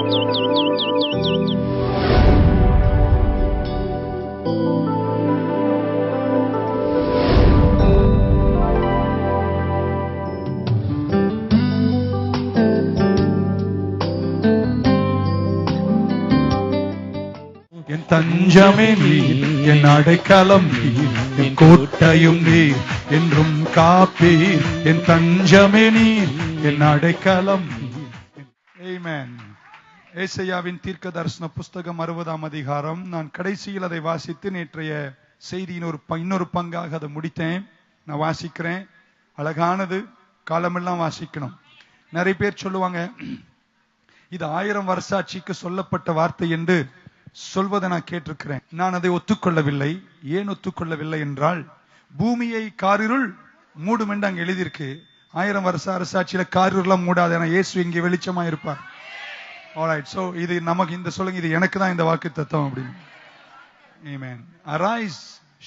என் தஞ்சமே நீர், என் அடைக்கலம் நீர், என் கோட்டையும் நீர், என்றும் காப்பீர். என் தஞ்சமே நீர், என் அடைக்கலம் நீர். ஆமென். ஏசாயாவின் தீர்க்க தரிசன புஸ்தகம் 60ஆம் அதிகாரம். நான் கடைசியில் அதை வாசித்து நேற்றைய செய்தியின் இன்னொரு பங்காக அதை முடித்தேன். நான் வாசிக்கிறேன். அழகானது, காலமெல்லாம் வாசிக்கணும். நிறைய பேர் சொல்லுவாங்க இது 1000 வருஷாட்சிக்கு சொல்லப்பட்ட வார்த்தை என்று சொல்வதை நான் கேட்டிருக்கிறேன். நான் அதை ஒத்துக்கொள்ளவில்லை. ஏன் ஒத்துக்கொள்ளவில்லை என்றால், பூமியை காரிருள் மூடும் என்று அங்க எழுதியிருக்கு. 1000 வருஷ அரசாட்சியில காரிருள்லாம் மூடாது. ஏன்னா இயேசு இங்கே வெளிச்சமா இருப்பார். ஆல்ரைட், சோ இது நமக்கு இந்த சொல்லுங்க, இது எனக்கு தான் இந்த வாக்கு தத்துவம் அப்படின்னு. ஆமென். Arise,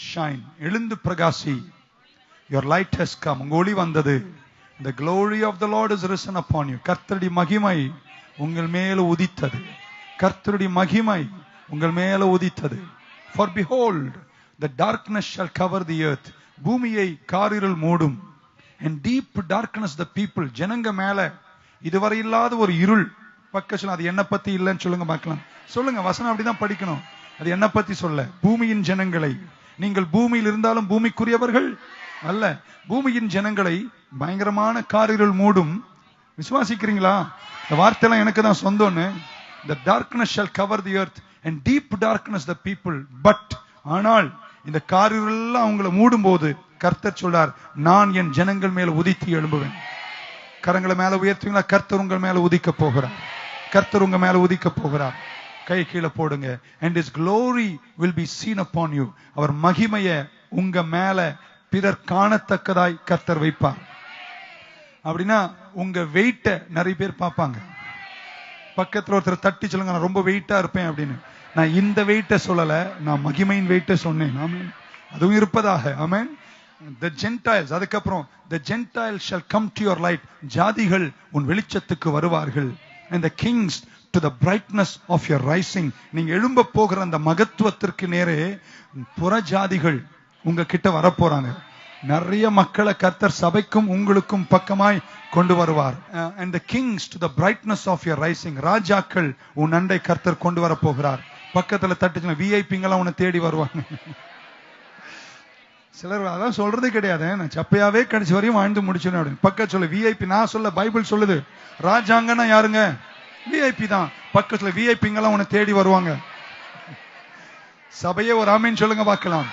shine, எழுந்து பிரகாசி. Your light has come. உங்க ஒளி வந்தது. The glory of the Lord is risen upon you. கர்த்தருடைய மகிமை உங்கள் மேல உதித்தது. கர்த்தருடைய மகிமை உங்கள் மேல உதித்தது. For behold, the darkness shall cover the earth. பூமியை காரிருள் மூடும். And deep darkness the people. ஜனங்க மேல இதுவரை இல்லாத ஒரு இருள். பக்கத்துல அது என்ன பத்தி இல்லைன்னு சொல்லுங்க பார்க்கலாம். சொல்லுங்க, வசனம் அப்படிதான் படிக்கணும். அது என்ன பத்தி சொல்ல? பூமியின் ஜனங்களை. நீங்கள் பூமியில் இருந்தாலும் பூமிக்குரியவர்கள் அல்ல. பூமியின் ஜனங்களை பயங்கரமான காரிருள் மூடும். விசுவாசிக்கிறீங்களா? இந்த வார்த்தையெல்லாம் எனக்கு தான் சொந்தம்னு. The darkness shall cover the earth and deep darkness the people. But ஆனால் இந்த காரிருள் அவங்களை மூடும் போது கர்த்தர் சொல்றார், நான் என் ஜனங்கள் மேல உதித்து எழும்புவேன். கரங்களை மேல உயர்த்துவீங்களா? கர்த்தர் உங்கள் மேல உதிக்க போகிறார். கர்த்தர் உங்க மேல உதிக்க போகிறார். கை கீழே போடுங்க. And his glory will be seen upon you. அவர் மகிமையை உங்க மேல பிறர் காணத்தக்கதாய் கர்த்தர் வைப்பார். அப்படின்னா உங்க வெயிட்ட நிறைய பேர் பார்ப்பாங்க. பக்கத்துல ஒருத்தர் தட்டி சொல்லுங்க, நான் ரொம்ப வெயிட்டா இருப்பேன் அப்படின்னு. நான் இந்த வெயிட்ட சொல்லல, நான் மகிமையின் வெயிட்ட சொன்னேன். ஆமென். அதுவும் இருப்பதாக. ஆமென். The Gentiles, அதுக்கப்புறம் the Gentiles shall come to your light. ஜாதிகள் உன் வெளிச்சத்துக்கு வருவார்கள். And the kings to the brightness of your rising. நீங்க எழும்ப போகிற அந்த மகத்துவத்திற்கு நேரே புற ஜாதிகள் உங்க கிட்ட வரப்போறாங்க. நிறைய மக்களை கர்த்தர் சபைக்கும் உங்களுக்கும் பக்கமாய் கொண்டு வருவார். And the kings to the brightness of your rising. ராஜாக்கள் உன் அண்டை கர்த்தர் கொண்டு வர போகிறார். பக்கத்துல தட்டுச்சுனா விஐபிங்கெல்லாம் உன்னை தேடி வருவாங்க. சிலர் அதான் சொல்றதே கிடையாது. நான் சப்பையாவே கடைசி வரையும் வாழ்ந்து முடிச்சேன் அப்படின்னு. பக்கத்துல சொல்ல விஐபி. நான் சொல்ல, பைபிள் சொல்லுது ராஜாங்கன்னா யாருங்க? விஐபி தான். பக்கத்துல விஐபிங்கெல்லாம் உன்னை தேடி வருவாங்க. சபையே ஒரு ஆமீன் சொல்லுங்க பார்க்கலாம்.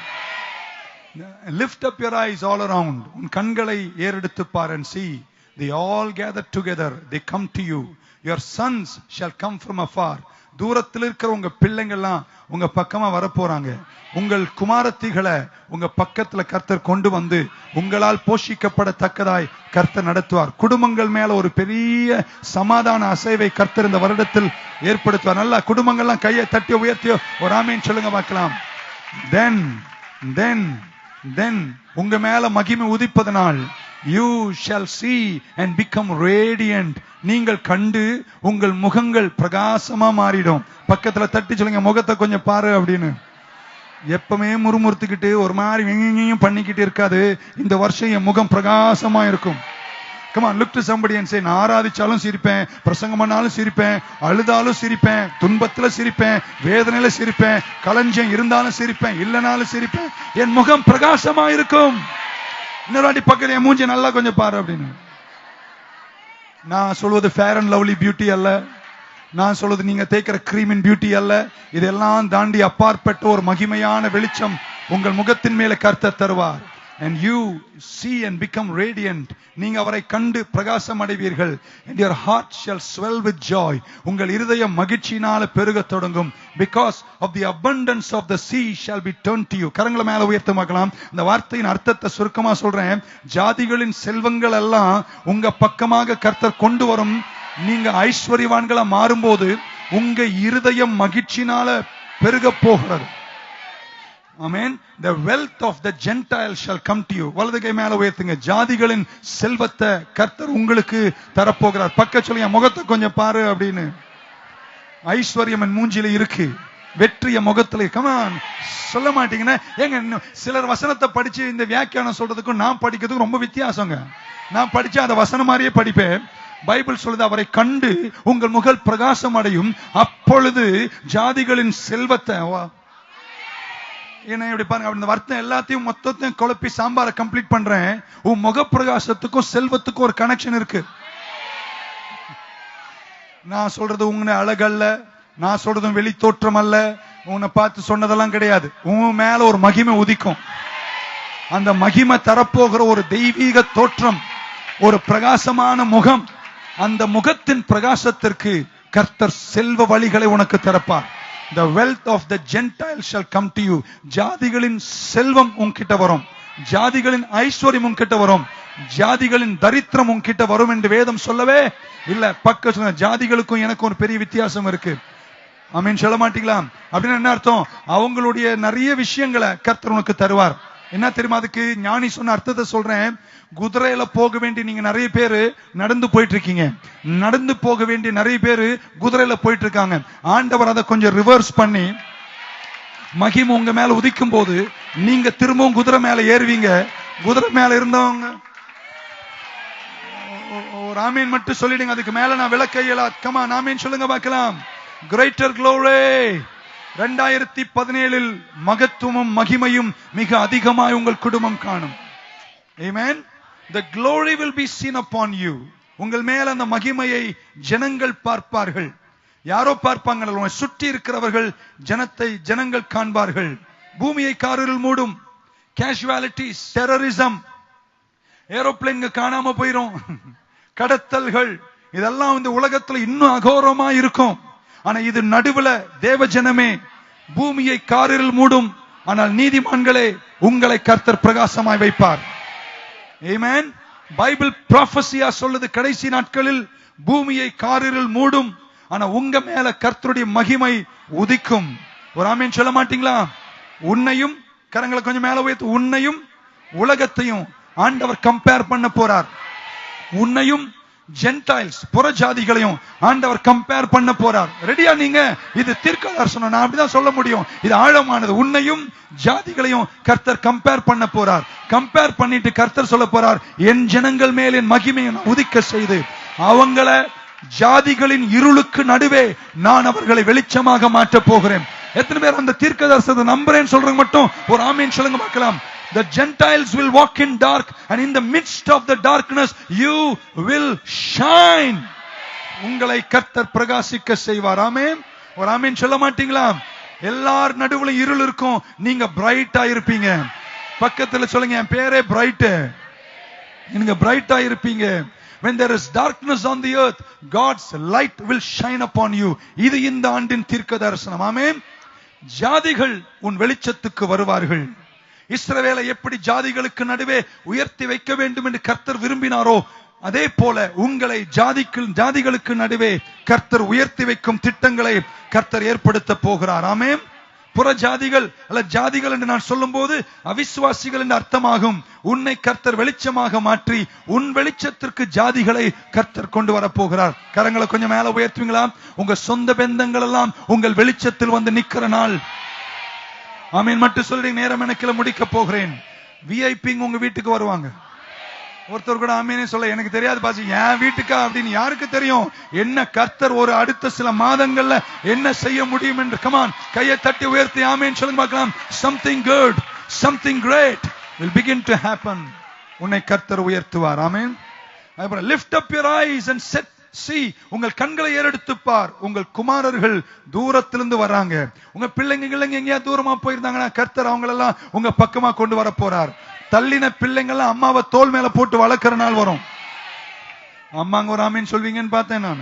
Lift up your eyes all around. உன் கண்களை ஏறெடுத்து பார். And see, they all gather together. They come to you. Your sons shall come from afar. தூரத்தில் இருக்கிற உங்க பிள்ளைங்கள்லாம் உங்க பக்கமா வரப்போறாங்க. உங்கள் குமாரத்திகளை உங்க பக்கத்துல கர்த்தர் கொண்டு வந்து உங்களால் போஷிக்கப்படத்தக்கதாய் கர்த்தர் நடத்துவார். குடும்பங்கள் மேல ஒரு பெரிய சமாதான அசைவை கர்த்தர் இந்த வருடத்தில் ஏற்படுத்துவார். நல்லா குடும்பங்கள்லாம் கையை தட்டி உயர்த்தியோ ஒரு ஆமீன் சொல்லுங்க பார்க்கலாம். Then உங்க மேல மகிமை உதிப்பதனால் you shall see and become radiant. நீங்கள் கண்டு உங்கள் முகங்கள் பிரகாசமா மாறிடும். பக்கத்துல தட்டி சொல்லுங்க, முகத்தை கொஞ்சம் பாரு அப்படின்னு. எப்பவுமே முறுமுறுத்துக்கிட்டு ஒரு மாதிரி பண்ணிக்கிட்டு இருக்காது. இந்த வருஷம் என் முகம் பிரகாசமா இருக்கும். Come on, look to somebody and say, நான் ஆராதிச்சாலும் சிரிப்பேன், பிரசங்கம் பண்ணாலும் சிரிப்பேன், அழுதாலும் சிரிப்பேன், துன்பத்துல சிரிப்பேன், வேதனையில சிரிப்பேன், களஞ்சம் இருந்தாலும் சிரிப்பேன், இல்லனாலும் சிரிப்பேன், என் முகம் பிரகாசமா இருக்கும். இன்னொரு வாட்டி பக்கத்துல என் மூஞ்சி நல்லா கொஞ்சம் பாரு அப்படின்னு. நான் சொல்வது ஃபேர் அண்ட் லவ்லி பியூட்டி அல்ல. நான் சொல்வது நீங்க தேய்க்கிற கிரீமின் பியூட்டி அல்ல. இதெல்லாம் தாண்டி அப்பாற்பட்ட ஒரு மகிமையான வெளிச்சம் உங்கள் முகத்தின் மேல கர்த்தர் தருவார். And you see and become radiant. நீங்க அவரை கண்டு பிரகாசம் அடைவீர்கள். And your heart shall swell with joy. உங்கள் இருதயம் மகிழ்ச்சியினால பெருகத் தொடங்கும். Because of the abundance of the sea shall be turned to you. கரங்களை மேல உயர்த்த பார்க்கலாம். இந்த வார்த்தையின் அர்த்தத்தை சுருக்கமா சொல்றேன். ஜாதிகளின் செல்வங்கள் எல்லாம் உங்க பக்கமாக கர்த்தர் கொண்டு வரும். நீங்க ஐஸ்வர்யவான்களா மாறும்போது உங்க இருதயம் மகிழ்ச்சியினால பெருக போகிறது. Amen. The wealth of the Gentiles shall come to you. வலது கை மேல உயர்த்துங்க. ஜாதிகளின் செல்வத்தை கர்த்தர் உங்களுக்கு தரப்போகிறார். பக்க சொல்லுங்க, முகத்தை கொஞ்சம் பாரு அப்படின்னு. ஐஸ்வர்யம் என் மூஞ்சில இருக்கு, வெற்றிய முகத்துல. கமான், சொல்ல மாட்டீங்கன்னா ஏங்க? சிலர் வசனத்தை படிச்சு இந்த வியாக்கியானம் சொல்றதுக்கும் நான் படிக்கிறதுக்கும் ரொம்ப வித்தியாசங்க. நான் படிச்சா அந்த வசனம் மாதிரியே படிப்பேன். பைபிள் சொல்லுது, அவரை கண்டு உங்கள் முகல் பிரகாசம் அடையும், அப்பொழுது ஜாதிகளின் செல்வத்தை. என்ன இப்படி பாருங்க, இந்த வார்த்தை எல்லாத்தையும் மொத்தத்தையும் குழப்பி சாம்பாரை கம்ப்ளீட் பண்றேன். உன் முக பிரகாசத்துக்கும் செல்வத்துக்கும் ஒரு கனெக்ஷன் இருக்கு. நான் சொல்றது உன்னை அழகல்ல, நான் சொல்றதும் வெளி தோற்றம் அல்ல, உன்னை பார்த்து சொன்னதெல்லாம் கிடையாது. உன் மேல ஒரு மகிமை உதிக்கும். அந்த மகிமை தரப்போகிற ஒரு தெய்வீக தோற்றம், ஒரு பிரகாசமான முகம். அந்த முகத்தின் பிரகாசத்திற்கு கர்த்தர் செல்வ வழிகளை உனக்கு திறப்பார். The wealth of the Gentiles shall come to you. ஜாதிகளின் செல்வம் உன்கிட்ட வரும், ஜாதிகளின் ஐஸ்வர்யம் உன்கிட்ட வரும், ஜாதிகளின் தரித்திரம் உன்கிட்ட வரும் என்று வேதம் சொல்லவே இல்ல. பக்க சொல்ல, ஜாதிகளுக்கும் எனக்கு ஒரு பெரிய வித்தியாசம் இருக்கு. ஆமீன் சொல்ல மாட்டீங்களா? அப்படின்னு என்ன அர்த்தம்? அவங்களுடைய நிறைய விஷயங்களை கர்த்தர் உனக்கு தருவார். என்ன தெரியுமா? அதுக்கு ஞானி சொன்ன அர்த்தத்தை சொல்றேன். குதிரையில போக வேண்டிய நீங்க நிறைய பேரு நடந்து போயிட்டு இருக்கீங்க, நடந்து போக வேண்டிய நிறைய பேரு குதிரையில போயிட்டு இருக்காங்க. ஆண்டவர் அதை கொஞ்சம் ரிவர்ஸ் பண்ணி மகிமை உங்க மேல உதிக்கும் போது நீங்க திரும்பவும் குதிரை மேல ஏறுவீங்க. குதிரை மேல இருந்தவங்க ஒரு ஆமீன் மட்டும் சொல்லிடுங்க. அதுக்கு மேல நான் விளக்க இயலாது. கமா, ஆமீன் சொல்லுங்க பார்க்கலாம். Greater glory. 2017 மகத்துவமும் மகிமையும் மிக அதிகமாய் உங்கள் குடும்பம் காணும். Amen. The glory will be seen upon you. உங்கள் மேல அந்த மகிமையை ஜனங்கள் பார்ப்பார்கள். யாரோ பார்ப்பாங்க, சுற்றி இருக்கிறவர்கள் ஜனங்கள் காண்பார்கள். பூமியை காரில் மூடும். கேஷுவாலிட்டிஸ், டெரரிசம், ஏரோப்ளேன் காணாம போயிரும், கடத்தல்கள், இதெல்லாம் இந்த உலகத்துல இன்னும் அகோரமா இருக்கும். ஆனா இது நடுவுல தேவ ஜனமே, பூமியை காரில் மூடும், ஆனால் நீதிமான்களே உங்களை கர்த்தர் பிரகாசமாய் வைப்பார். ஆமென். பைபிள் ப்ராஃபஸியா சொல்லுது, கடைசி நாட்களில் பூமியை காரில் மூடும், ஆனா உங்க மேல கர்த்தருடைய மகிமை உதிக்கும். ஒரு ஆமீன் சொல்ல மாட்டீங்களா? உன்னையும், கரங்களை கொஞ்சம் மேல உயர்த்து, உன்னையும் உலகத்தையும் ஆண்டவர் கம்பேர் பண்ண போறார். உன்னையும் ஜென்டைல்ஸ், புறஜாதிகளையும் ஆண்டவர் கம்பேர் பண்ண போறார். ரெடியா நீங்க? இது தீர்க்கதரிசனம், நான் அப்படிதான் சொல்ல முடியும். இது ஆழமானது. உன்னையும் ஜாதிகளையும் கர்த்தர் கம்பேர் பண்ண போறார். கம்பேர் பண்ணிட்டு கர்த்தர் சொல்ல போறார், என் ஜனங்கள் மேல் என் மகிமையை உதிக்க செய்து அவங்கள ஜாதிகளின் இருளுக்கு நடுவே நான் அவர்களை வெளிச்சமாக மாற்ற போகிறேன். எத்தனை பேர் அந்த தீர்க்கதரிசனத்தை நம்புறேன்னு சொல்றவங்க மட்டும் ஒரு ஆமீன் சொல்லுங்க பார்க்கலாம். The Gentiles will walk in dark, and in the midst of the darkness you will shine. உங்களை கர்த்தர் பிரகாசிக்க செய்வார். ஆமென். ஒரு ஆமீன் சொல்ல மாட்டீங்களா? எல்லார் நடுவுல இருள் இருக்கும், நீங்க பிரைட்டா இருப்பீங்க. பக்கத்துல சொல்லுங்க, என் பேரே பிரைட், நீங்க பிரைட்டா இருப்பீங்க. When there is darkness on the earth, God's light will shine upon you. இது இந்த ஆண்டின் தீர்க்கதரிசனம். ஆமென். ஜாதிகள் உன் வெளிச்சத்துக்கு வருவார்கள். இஸ்ரவேலை எப்படி ஜாதிகளுக்கு நடுவே உயர்த்தி வைக்க வேண்டும் என்று கர்த்தர் விரும்பினாரோ, அதே போல உங்களை ஜாதிகளுக்கு நடுவே கர்த்தர் உயர்த்தி வைக்கும் திட்டங்களை கர்த்தர் ஏற்படுத்த போகிறார். ஆமென். புற ஜாதிகள் அல்ல, ஜாதிகள் என்று நான் சொல்லும் போது அவிசுவாசிகள் என்று அர்த்தமாகும். உன்னை கர்த்தர் வெளிச்சமாக மாற்றி உன் வெளிச்சத்திற்கு ஜாதிகளை கர்த்தர் கொண்டு வர போகிறார். கரங்களை கொஞ்சம் மேல உயர்த்துவீங்களா? உங்க சொந்த பந்தங்கள் எல்லாம் உங்கள் வெளிச்சத்தில் வந்து நிக்கிற நாள். ஆமீன் மட்டும் சொல்லி நேரம் எனக்குள்ள முடிக்க போகிறேன். விஐபி உங்க வீட்டுக்கு வருவாங்க. ஒருத்தர் கூட ஆமீனே சொல்ல, எனக்கு தெரியாது பாசி, என் வீட்டுக்கா அப்படின்னு யாருக்கு தெரியும்? என்ன கர்த்தர் ஒரு அடுத்த சில மாதங்கள்ல என்ன செய்ய முடியும் என்று. கமான், கையை தட்டி உயர்த்தி ஆமீன் சொல்லுங்க பார்க்கலாம். Something good, something great will begin to happen. உன்னை கர்த்தர் உயர்த்துவார். ஆமீன். Lift up your eyes and see. உங்கள் கண்களை ஏறெடுத்து பார். உங்கள் குமாரர்கள் தூரத்திலிருந்து வர்றாங்க. உங்க பிள்ளைங்க எங்கேயா தூரமா போயிருந்தாங்கன்னா கர்த்தர் அவங்களெல்லாம் உங்க பக்கமா கொண்டு வர போறார். தள்ளின பிள்ளைங்கெல்லாம் அம்மாவை தோல் மேல போட்டு வளர்க்கிற நாள் வரும். அம்மாங்க ஒரு ஆமீன் சொல்வீங்கன்னு பார்த்தேன் நான்.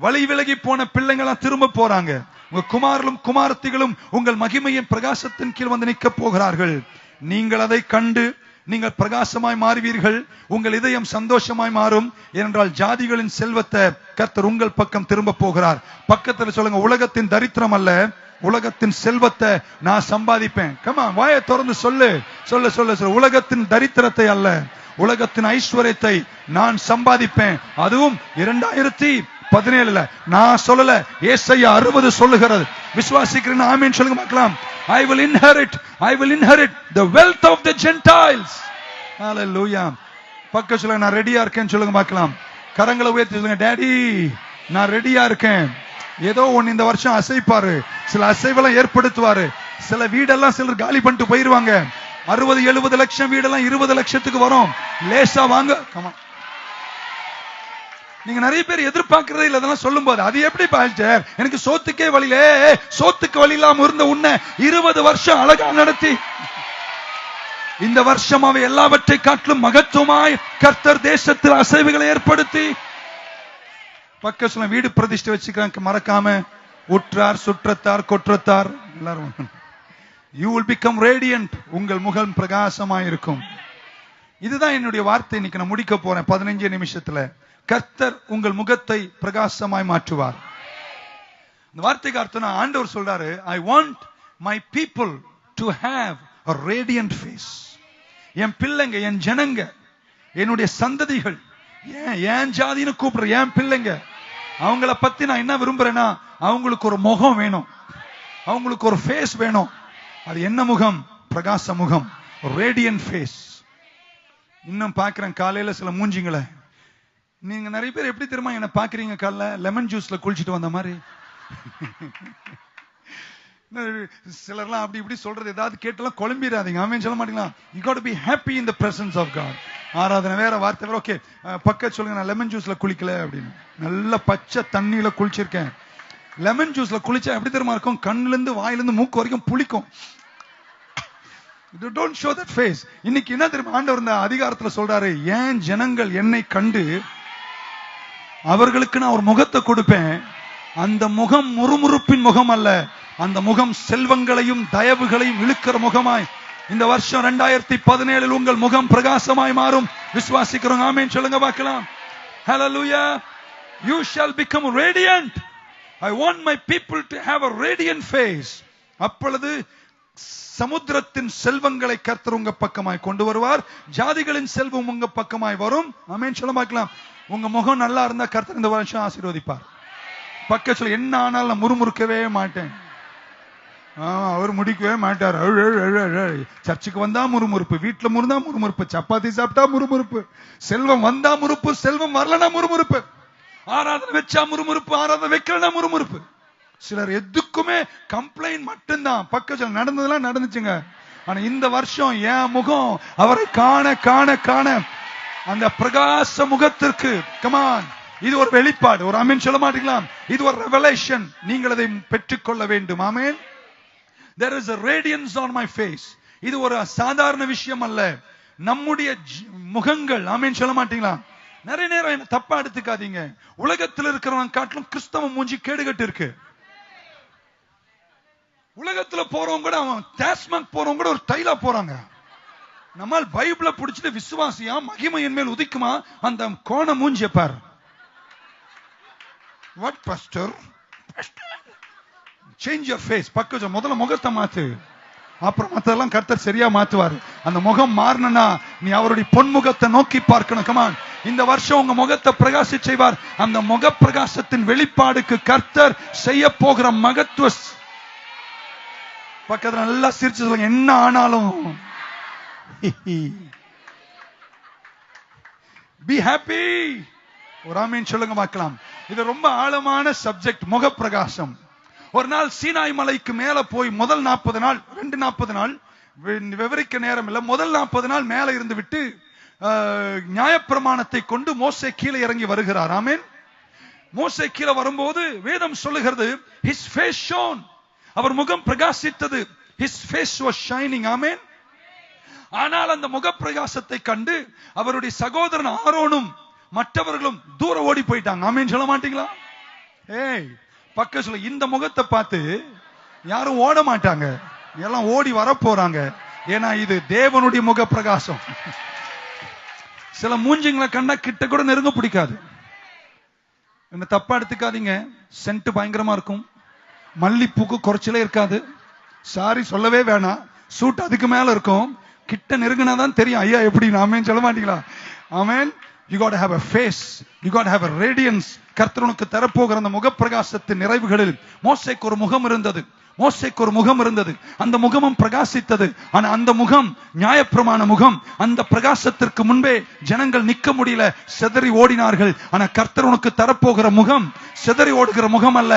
வழி விலகி போன பிள்ளைங்கெல்லாம் திரும்ப போறாங்க. உங்க குமாரர்களும் குமாரத்திகளும் உங்கள் மகிமையின் பிரகாசத்தின் கீழ் வந்து நிற்க போகிறார்கள். நீங்கள் அதை கண்டு நீங்கள் பிரகாசமாய் மாறுவீர்கள். உங்கள் இதயம் சந்தோஷமாய் மாறும். ஏனென்றால் ஜாதிகளின் செல்வத்தை கர்த்தர் உங்கள் பக்கம் திரும்ப போகிறார். பக்கத்துல சொல்லுங்க, உலகத்தின் தரித்திரம் அல்ல, உலகத்தின் செல்வத்தை நான் சம்பாதிப்பேன். கமா, வாயை திறந்து சொல்லு. சொல்ல சொல்ல சொல்ல உலகத்தின் தரித்திரத்தை அல்ல, உலகத்தின் ஐஸ்வர்யத்தை நான் சம்பாதிப்பேன். அதுவும் 2017 17 நான் சொல்லல, ஏசாயா 60 சொல்லுகிறது. விசுவாசிக்கிறேன் ஆமென் சொல்லுங்க பார்க்கலாம். I will inherit the wealth of the Gentiles. Hallelujah. பக்க சொல்லுங்க, நான் ரெடியா இருக்கேன்னு சொல்லுங்க பார்க்கலாம். கரங்களை உயர்த்தி சொல்லுங்க, டாடி நான் ரெடியா இருக்கேன். ஏதோ ஒன்னு இந்த வருஷம் அசைப்பாரு, சில அசைவெல்லாம் ஏற்படுத்துவாரு. சில வீடெல்லாம் சிலர் காலி பண்ணிட்டு போயிருவாங்க. 60-70 லட்சம் வீடெல்லாம் 20 லட்சத்துக்கு வரும். லேசா வாங்க. நீங்க நிறைய பேர் எதிர்பார்க்கறதே இல்ல. அதெல்லாம் சொல்லும் போது அது எப்படி பாஸ்டர், எனக்கு சோத்துக்கே வழியில, சோத்துக்கு வழி இல்லாம இருந்த உன்னை 20 வருஷம் அழகா நடத்தி இந்த வருஷமாவே எல்லாவற்றை காட்டிலும் மகத்துவமாய் கர்த்தர் தேசத்தில் அசைவுகளை ஏற்படுத்தி பக்கத்துல வீடு பிரதிஷ்டை வச்சுக்கிறாங்க. மறக்காம உற்றார் சுற்றத்தார் கொற்றத்தார் எல்லாரும் you will become radiant. உங்கள் முகம் பிரகாசமாய் இருக்கும். இதுதான் என்னுடைய வார்த்தை. இன்னைக்கு நான் முடிக்க போறேன் 15 நிமிஷத்துல. கர்த்தர் உங்கள் முகத்தை பிரகாசமாய் மாற்றுவார். இந்த வார்த்தைக்கு அர்த்தம் ஆண்டவர் சொல்றாரு, I want my people to have a radiant face. என் பிள்ளைங்க, என் ஜனங்க, என்னுடைய சந்ததிகள், ஏன் ஜாதின்னு கூப்பிடுற என் பிள்ளைங்க, அவங்கள பத்தி நான் என்ன விரும்புறேன்னா, அவங்களுக்கு ஒரு முகம் வேணும், அவங்களுக்கு ஒரு ஃபேஸ் வேணும். அது என்ன முகம்? பிரகாச முகம், ரேடியன்ட் ஃபேஸ். இன்னும் பாக்குறேன் காலையில சில மூஞ்சிங்களை. நீங்க நிறைய பேர் எப்படி தெரியுமா என்ன பாக்குறீங்க? காலைல லெமன் ஜூஸ்ல குளிச்சுட்டு வந்த மாதிரி. சிலர்லாம் அப்படி இப்படி சொல்றது ஏதாவது கேட்டெல்லாம் குழம்பிடாதீங்க. ஆமென் சொல்ல மாட்டீங்களா? you got to be happy in the presence of God. ஆராதனை வேற, வார்த்தை வேற. ஓகே, பக்கத்து சொல்லுங்க, நான் லெமன் ஜூஸ்ல குளிக்கல அப்படின்னு. நல்ல பச்சை தண்ணியில குளிச்சிருக்கேன். லெமன் ஜூஸ்ல குளிச்சா எப்படி தெரியுமா இருக்கும்? கண்ணுல இருந்து வாயில இருந்து மூக்கு வரைக்கும் புளிக்கும். Don't show that face. இன்னைக்கு என்ன தெரியுமா ஆண்டவர் இந்த அதிகாரத்துல சொல்றாரு, ஏன் ஜனங்கள் என்னை கண்டு அவர்களுக்கு நான் ஒரு முகத்தை கொடுப்பேன். அந்த முகம் முறுமுறுப்பின் முகம் அல்ல, அந்த முகம் செல்வங்களையும் தயவுகளையும் இழுக்கிற முகமாய் இந்த வருஷம் 2017 உங்கள் முகம் பிரகாசமாய் மாறும். விசுவாசிக்கிறோம் ஆமென் சொல்லுங்க பார்க்கலாம். Hallelujah. You shall become radiant. I want my people to have a radiant face. அப்பொழுது சமுத்திரத்தின் செல்வங்களை கர்த்தர் உங்க பக்கமாய் கொண்டு வருவார். ஜாதிகளின் செல்வம் உங்க பக்கமாய் வரும். ஆமென் சொல்ல பார்க்கலாம். உங்க முகம் நல்லா இருந்தா கர்த்தர் இந்த வருஷம் ஆசீர்வதிப்பார். பக்கத்துல என்ன ஆனாலும் நான் முறுமுறுக்கவே மாட்டேன். அவர் முடிக்கவே மாட்டார். சர்ச்சுக்கு வந்தா முறுமுறுப்பு, வீட்டுல முருந்தா முறுமுறுப்பு, சப்பாத்தி சாப்பிட்டா முறுமுறுப்பு, செல்வம் வந்தா முறுப்பு, செல்வம் வரலனா முறுமுறுப்பு, ஆராதனை வச்சா முறுமுறுப்பு, ஆராதனை வைக்கலனா முறுமுறுப்பு. சிலர் எதுக்குமே கம்ப்ளைண்ட் மட்டும்தான். பக்கத்துல நடந்ததெல்லாம் நடந்துச்சுங்க. ஆனா இந்த வருஷம் என் முகம் அவரை காண காண காண அந்த பிரகாச முகத்திற்கு கமான், இது ஒரு வெளிப்பாடு. ஒரு ஆமென் சொல்ல மாட்டீங்களா? இது ஒரு ரெவலேஷன். நீங்கள் அதை பெற்றுக்கொள்ள வேண்டும். ஆமென். There is a radiance on my face. இது ஒரு சாதாரண விஷயம் அல்ல. நம்முடைய முகங்கள், ஆமென் சொல்ல மாட்டீங்களா? நிறைய நேரம் என்ன தப்பா எடுத்துக்காதீங்க. உலகத்தில் இருக்கிறவங்க காட்டிலும் கிறிஸ்தவ மூஞ்சி கேடுகட்டு இருக்கு. உலகத்துல போறவங்க கூட, அவன் டாஸ்மாக் போறவங்க கூட ஒரு ஸ்டைலா போறாங்க. நம்மால் பைபிளை பிடிச்சிட்டு விசுவாசியா மகிமையின் மேல் உதிக்குமா அந்த கோண மூஞ்சிய பார். What pastor? Change your face. பக்கத்துல முதல்ல முகத்தை மாத்து, அப்புறம் மத்தெல்லாம் கர்த்தர் சரியா மாத்துவார். அந்த முகம் மாறணும்னா நீ அவருடைய பொன்முகத்தை நோக்கி பார்க்கணும். கமான், இந்த வருஷம் உங்க முகத்தை பிரகாசி செய்வார். அந்த முக பிரகாசத்தின் வெளிப்பாடுக்கு கர்த்தர் செய்ய போகிற மகத்துவ. பக்கத்துல நல்லா சிரிச்சு சொல்லுங்க, என்ன ஆனாலும் be happy. ஒரு ஆமென் சொல்லுங்க பார்க்கலாம். இது ரொம்ப ஆழமான சப்ஜெக்ட், முக பிரகாசம். ஒரு நாள் சீனாய் மலைக்கு மேல போய் முதல் 40 நாள் 40 நாள் விவரிக்க நேரம் இல்ல, முதல் 40 நாள் மேல இருந்து விட்டு நியாயப்பிரமாணத்தை கொண்டு மோசே கீழே இறங்கி வருகிறார். ஆமென். மோசே கீழே வரும்போது வேதம் சொல்லுகிறது, his face shone. அவர் முகம் பிரகாசித்தது. his face was shining. ஆமென். ஆனால் அந்த முக பிரகாசத்தை கண்டு அவருடைய சகோதரன் ஆரோனும் மற்றவர்களும் தூர ஓடி போயிட்டாங்க. ஆமென் சொல்ல மாட்டீங்களா? ஏய், பக்கத்துல இந்த முகத்தை பார்த்து யாரும் ஓட மாட்டாங்க, எல்லாம் ஓடி வர போறாங்க. ஏன்னா இது தேவனுடைய முக பிரகாசம். சில மூஞ்சிங்களை கண்டா கிட்ட கூட நெருங்க பிடிக்காது. என்ன தப்பா எடுத்துக்காதீங்க. சென்ட் பயங்கரமா இருக்கும், மல்லிப்பூக்கு குறைச்சலே இருக்காது, சாரி சொல்லவே வேணாம், சூட் அதுக்கு மேல இருக்கும். கிட்ட நெருங்கினாதான் தெரியும் ஐயா எப்படி. ஆமென் சொல்ல மாட்டீங்களா? ஆமென். You got to have a face. You got to have a radiance. கர்த்தர் உனக்கு தரப்போகிற அந்த முகப்பிரகாசத்தின் நிறைவுகளில் மோசேக்கு ஒரு முகம் இருந்தது. மோசேக்கு ஒரு முகம் இருந்தது. அந்த முகமும் பிரகாசித்தது. ஆனா அந்த முகம் நியாயப்பிரமாண முகம். அந்த பிரகாசத்திற்கு முன்பே ஜனங்கள் நிக்க முடியல, சிதறி ஓடினார்கள். ஆனா கர்த்தர் உனக்கு தரப்போகிற முகம் சிதறி ஓடுகிற முகம் அல்ல.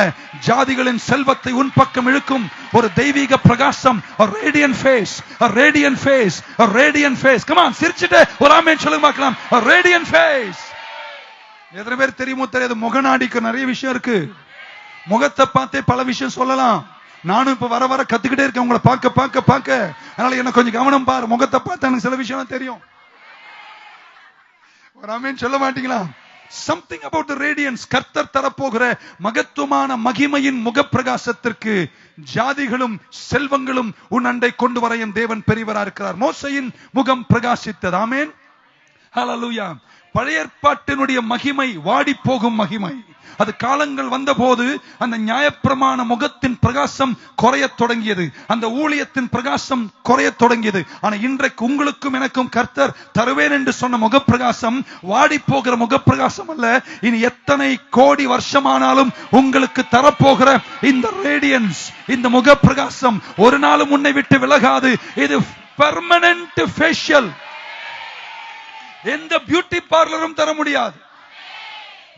ஜாதிகளின் செல்வத்தை உன் பக்கம் இழுக்கும் ஒரு தெய்வீக பிரகாசம். a radiant face, a radiant face, a radiant face. come on, சிரிச்சிட்டு ஒரு ஆமென் சொல்லுங்க பார்க்கலாம். a radiant face. எத்தனை பேர் தெரியுமோ தெரியாது, முகநாடிக்கு நிறைய விஷயம் இருக்கு. முகத்தை பார்த்தே பல விஷயம் சொல்லலாம். நானும் இப்ப வர வர கத்துக்கிட்டே இருக்கேன், உங்களை பார்க்க. அதனால என்ன கொஞ்சம் கவனம் பாரு. முகத்தை பார்த்தா எனக்கு சில விஷயம் தெரியும். ஒரு ஆமென் சொல்ல மாட்டீங்களா? something about the radiance. கர்த்தர் தரப்போகிற மகத்துவமான மகிமையின் முகப்பிரகாசத்திற்கு ஜாதிகளும் செல்வங்களும் உன் அண்டை கொண்டு வர என் தேவன் பெரியவரா இருக்கிறார். மோசேயின் முகம் பிரகாசித்தது. ஆமென், ஹல்லேலூயா. பழைய ஏற்பாட்டினுடைய மகிமை வாடி போகும் மகிமை. அது காலங்கள் வந்த போது அந்த நியாயப்பிரமாண முகத்தின் பிரகாசம் குறையத் தொடங்கியது. அந்த ஊழியத்தின் பிரகாசம் குறையத் தொடங்கியது. ஆனா இன்றைக்கு உங்களுக்கும் எனக்கும் கர்த்தர் தருவேன் என்று சொன்ன முகப்பிரகாசம் வாடி போகிற முகப்பிரகாசம் அல்ல. இனி எத்தனை கோடி வருஷமானாலும் உங்களுக்கு தரப்போகிற இந்த ரேடியன்ஸ், இந்த முகப்பிரகாசம் ஒரு நாளும் உன்னை விட்டு விலகாது. இது பெர்மனன்ட் ஃபேஷியல். எந்த பியூட்டி பார்லரும் தர முடியாது.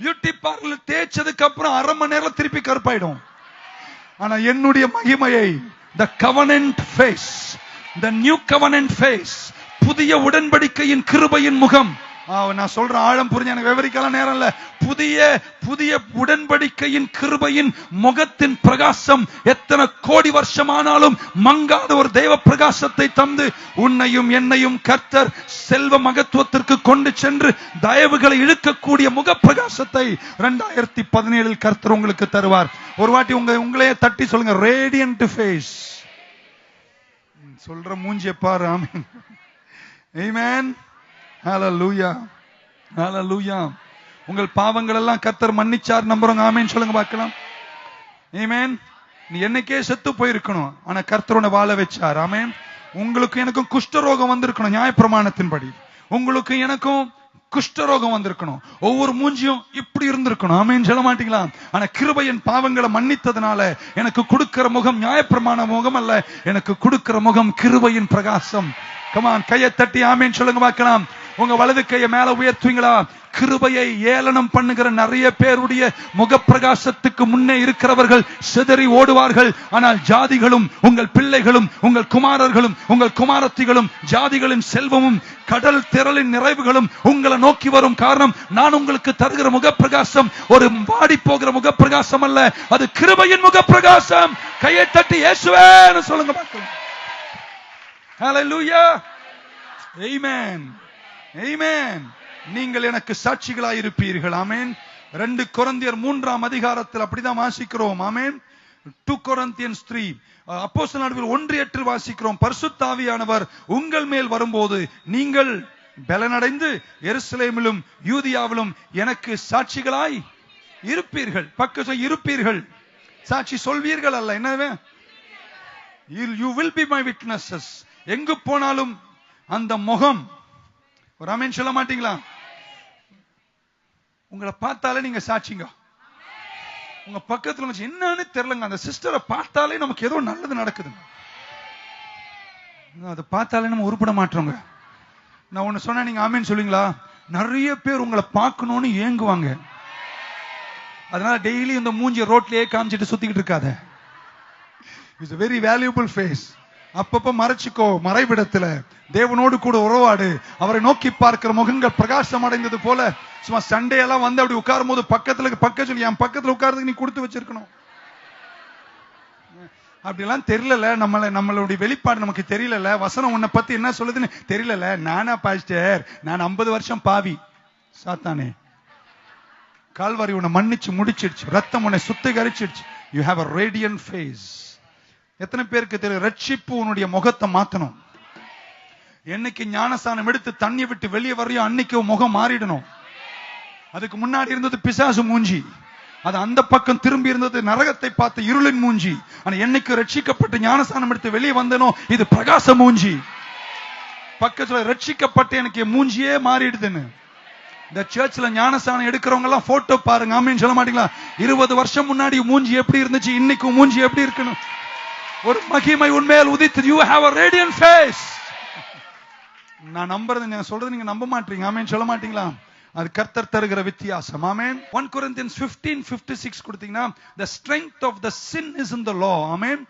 பியூட்டி பார்லர் தேய்ச்சதுக்கு அப்புறம் அரை மணி நேரம் திருப்பி கருப்பாயிடும். ஆனா என்னுடைய மகிமையை, the covenant face, the new covenant face, புதிய உடன்படிக்கையின் கிருபையின் முகம். நான் சொல்ற ஆழம் புரிஞ்சு எனக்கு விவரிக்கலாம் நேரம் இல்ல. புதிய உடன்படிக்கையின் கிருபையின் முகத்தின் பிரகாசம் எத்தனை கோடி வருஷமானாலும் மங்காத ஒரு தெய்வ பிரகாசத்தை தந்து உன்னையும் என்னையும் கர்த்தர் செல்வ மகத்துவத்திற்கு கொண்டு சென்று தயவுகளை இழுக்கக்கூடிய முக பிரகாசத்தை 2017 கர்த்தர் உங்களுக்கு தருவார். ஒரு வாட்டி உங்களையே தட்டி சொல்லுங்க, ரேடியன்ட் ஃபேஸ். சொல்ற மூஞ்சிய பாரு. ஆமென், ஆமென், ஹல்லேலூயா, ஹல்லேலூயா. உங்கள் பாவங்கள் எல்லாம் கர்த்தர் மன்னிச்சார் நம்புறோங்க. ஆமென் சொல்லுங்க பார்க்கலாம். ஆமென். நீ என்னைக்கே செத்து போயிருக்கணும், ஆனா கர்த்தரோட வாழ வச்சார். ஆமென். உங்களுக்கு எனக்கும் குஷ்டரோகம் வந்திருக்கணும் நியாயப்பிரமாணத்தின்படி. உங்களுக்கு எனக்கும் குஷ்டரோகம் வந்திருக்கணும். ஒவ்வொரு மூஞ்சியும் இப்படி இருந்திருக்கணும். ஆமென் சொல்ல மாட்டீங்களா? ஆனா கிருபையின் பாவங்களை மன்னித்ததுனால எனக்கு கொடுக்கிற முகம் நியாயப்பிரமாண முகம் அல்ல, எனக்கு கொடுக்கிற முகம் கிருபையின் பிரகாசம். கமான், கையை தட்டி ஆமென் சொல்லுங்க பார்க்கலாம். உங்க வலது கையை மேல உயர்த்துவீங்களா? கிருபையை ஏளனம் பண்ணுகிற நிறைய பேருடைய முகப்பிரகாசத்துக்கு முன்னே இருக்கிறவர்கள் சிதறி ஓடுவார்கள். ஆனால் ஜாதிகளும் உங்கள் பிள்ளைகளும் உங்கள் குமாரர்களும் உங்கள் குமாரத்திகளும் ஜாதிகளின் செல்வமும் கடல் திரளின் நிறைவுகளும் உங்களை நோக்கி வரும். காரணம், நான் உங்களுக்கு தருகிற முகப்பிரகாசம் ஒரு வாடி போகிற முகப்பிரகாசம் அல்ல, அது கிருபையின் முகப்பிரகாசம். கையை தட்டி இயேசுவே சொல்லுங்க பார்க்கலாம். ஹல்லேலூயா, ஆமென், ஆமென். நீங்கள் எனக்கு சாட்சிகளாய் இருப்பீர்கள். ஆமென். 2 கொரிந்தியர் 3ஆம் அதிகாரத்தில் அப்படிதான் வாசிக்கிறோம். ஆமென். 2 Corinthians 3 அப்போஸ்தலர் நடவடிக்கைகள் 1:8 வாசிக்கிறோம். பரிசுத்த ஆவியானவர் உங்கள் மேல் வரும்போது நீங்கள் பலனடைந்து எருசலேமிலும் யூதியாவிலும் எனக்கு சாட்சிகளாய் இருப்பீர்கள். பக்கத்துல இருப்பீர்கள், சாட்சி சொல்வீர்கள் அல்ல. என்னவே? You will be my witnesses. எங்கு போனாலும் அந்த முகம். ஒரு ஆமென் சொல்ல மாட்டீங்களா? உங்களை பார்த்தாலே நீங்க சாட்சிங்க. உங்க பக்கத்துல என்னன்னு தெரியலங்க, அந்த சிஸ்டரை பார்த்தாலே நமக்கு ஏதோ நல்லது நடக்குது. அதை பார்த்தாலே நம்ம உருப்பட மாட்டோங்க. நான் ஒண்ணு சொன்னா நீங்க ஆமென் சொல்லுவீங்களா? நிறைய பேர் உங்களை பார்க்கணும்னு ஏங்குவாங்க. அதனால டெய்லி இந்த மூஞ்சி ரோட்லயே காமிச்சிட்டு சுத்திக்கிட்டு இருக்காத. It's a very valuable face. அப்பப்ப மறைச்சுக்கோ, மறைவிடத்துல தேவனோடு கூட உறவாடு. அவரை நோக்கி பார்க்கிற முகங்கள் பிரகாசம் அடைந்தது போல. சும்மா சண்டே எல்லாம் வந்து அப்படி உட்காரும் போது பக்கத்துல என் பக்கத்துல உட்கார்றதுக்கு நீ கொடுத்து வச்சிருக்கணும். அப்படிலாம் தெரியல. நம்மளுடைய வெளிப்பாடு நமக்கு தெரியல. வசனம் உன்னை பத்தி என்ன சொல்லுதுன்னு தெரியல. நானா பாஸ்டர், நான் 50 வருஷம் பாவி. சாத்தானே, கால்வாரி உன்னை மன்னிச்சு முடிச்சிடுச்சு, ரத்தம் உன்னை சுத்திகரிச்சிடுச்சு. You have a radiant face. எத்தனை பேருக்கு தெரியும்? ரட்சிப்பு உன்னுடைய முகத்தை மாத்தணும். என்னைக்கு ஞானஸ்தானம் எடுத்து தண்ணி விட்டு வெளியே வரையும் அன்னைக்கு முகம் மாறிடணும். அதுக்கு முன்னாடி இருந்தது பிசாசு மூஞ்சி, அது அந்த பக்கம் திரும்பி இருந்தது நரகத்தை பார்த்த இருளின் மூஞ்சி. ஆனா என்னைக்கு ரட்சிக்கப்பட்டு ஞானஸ்தானம் எடுத்து வெளியே வந்தனோ இது பிரகாச மூஞ்சி. பக்கத்துல ரட்சிக்கப்பட்டு எனக்கு மூஞ்சியே மாறிடுதுன்னு. இந்த சர்ச்ல ஞானஸ்தானம் எடுக்கிறவங்க எல்லாம் போட்டோ பாருங்க. ஆமென் சொல்ல மாட்டீங்களா? 20 வருஷம் முன்னாடி மூஞ்சி எப்படி இருந்துச்சு, இன்னைக்கு மூஞ்சி எப்படி இருக்கணும்? ஒரு மகிமை உண்மையில் உதித்து. You have a radiant face. நான் நம்புறது, நான் சொல்றது நீங்க நம்ப மாட்டீங்க. ஆமென் சொல்ல மாட்டீங்களா? அது கர்த்தர் தருகிற வித்தியாசம். ஆமென். 1 Corinthians 15:56 கொடுத்தீங்கன்னா, the strength of the sin is in the law. ஆமென்.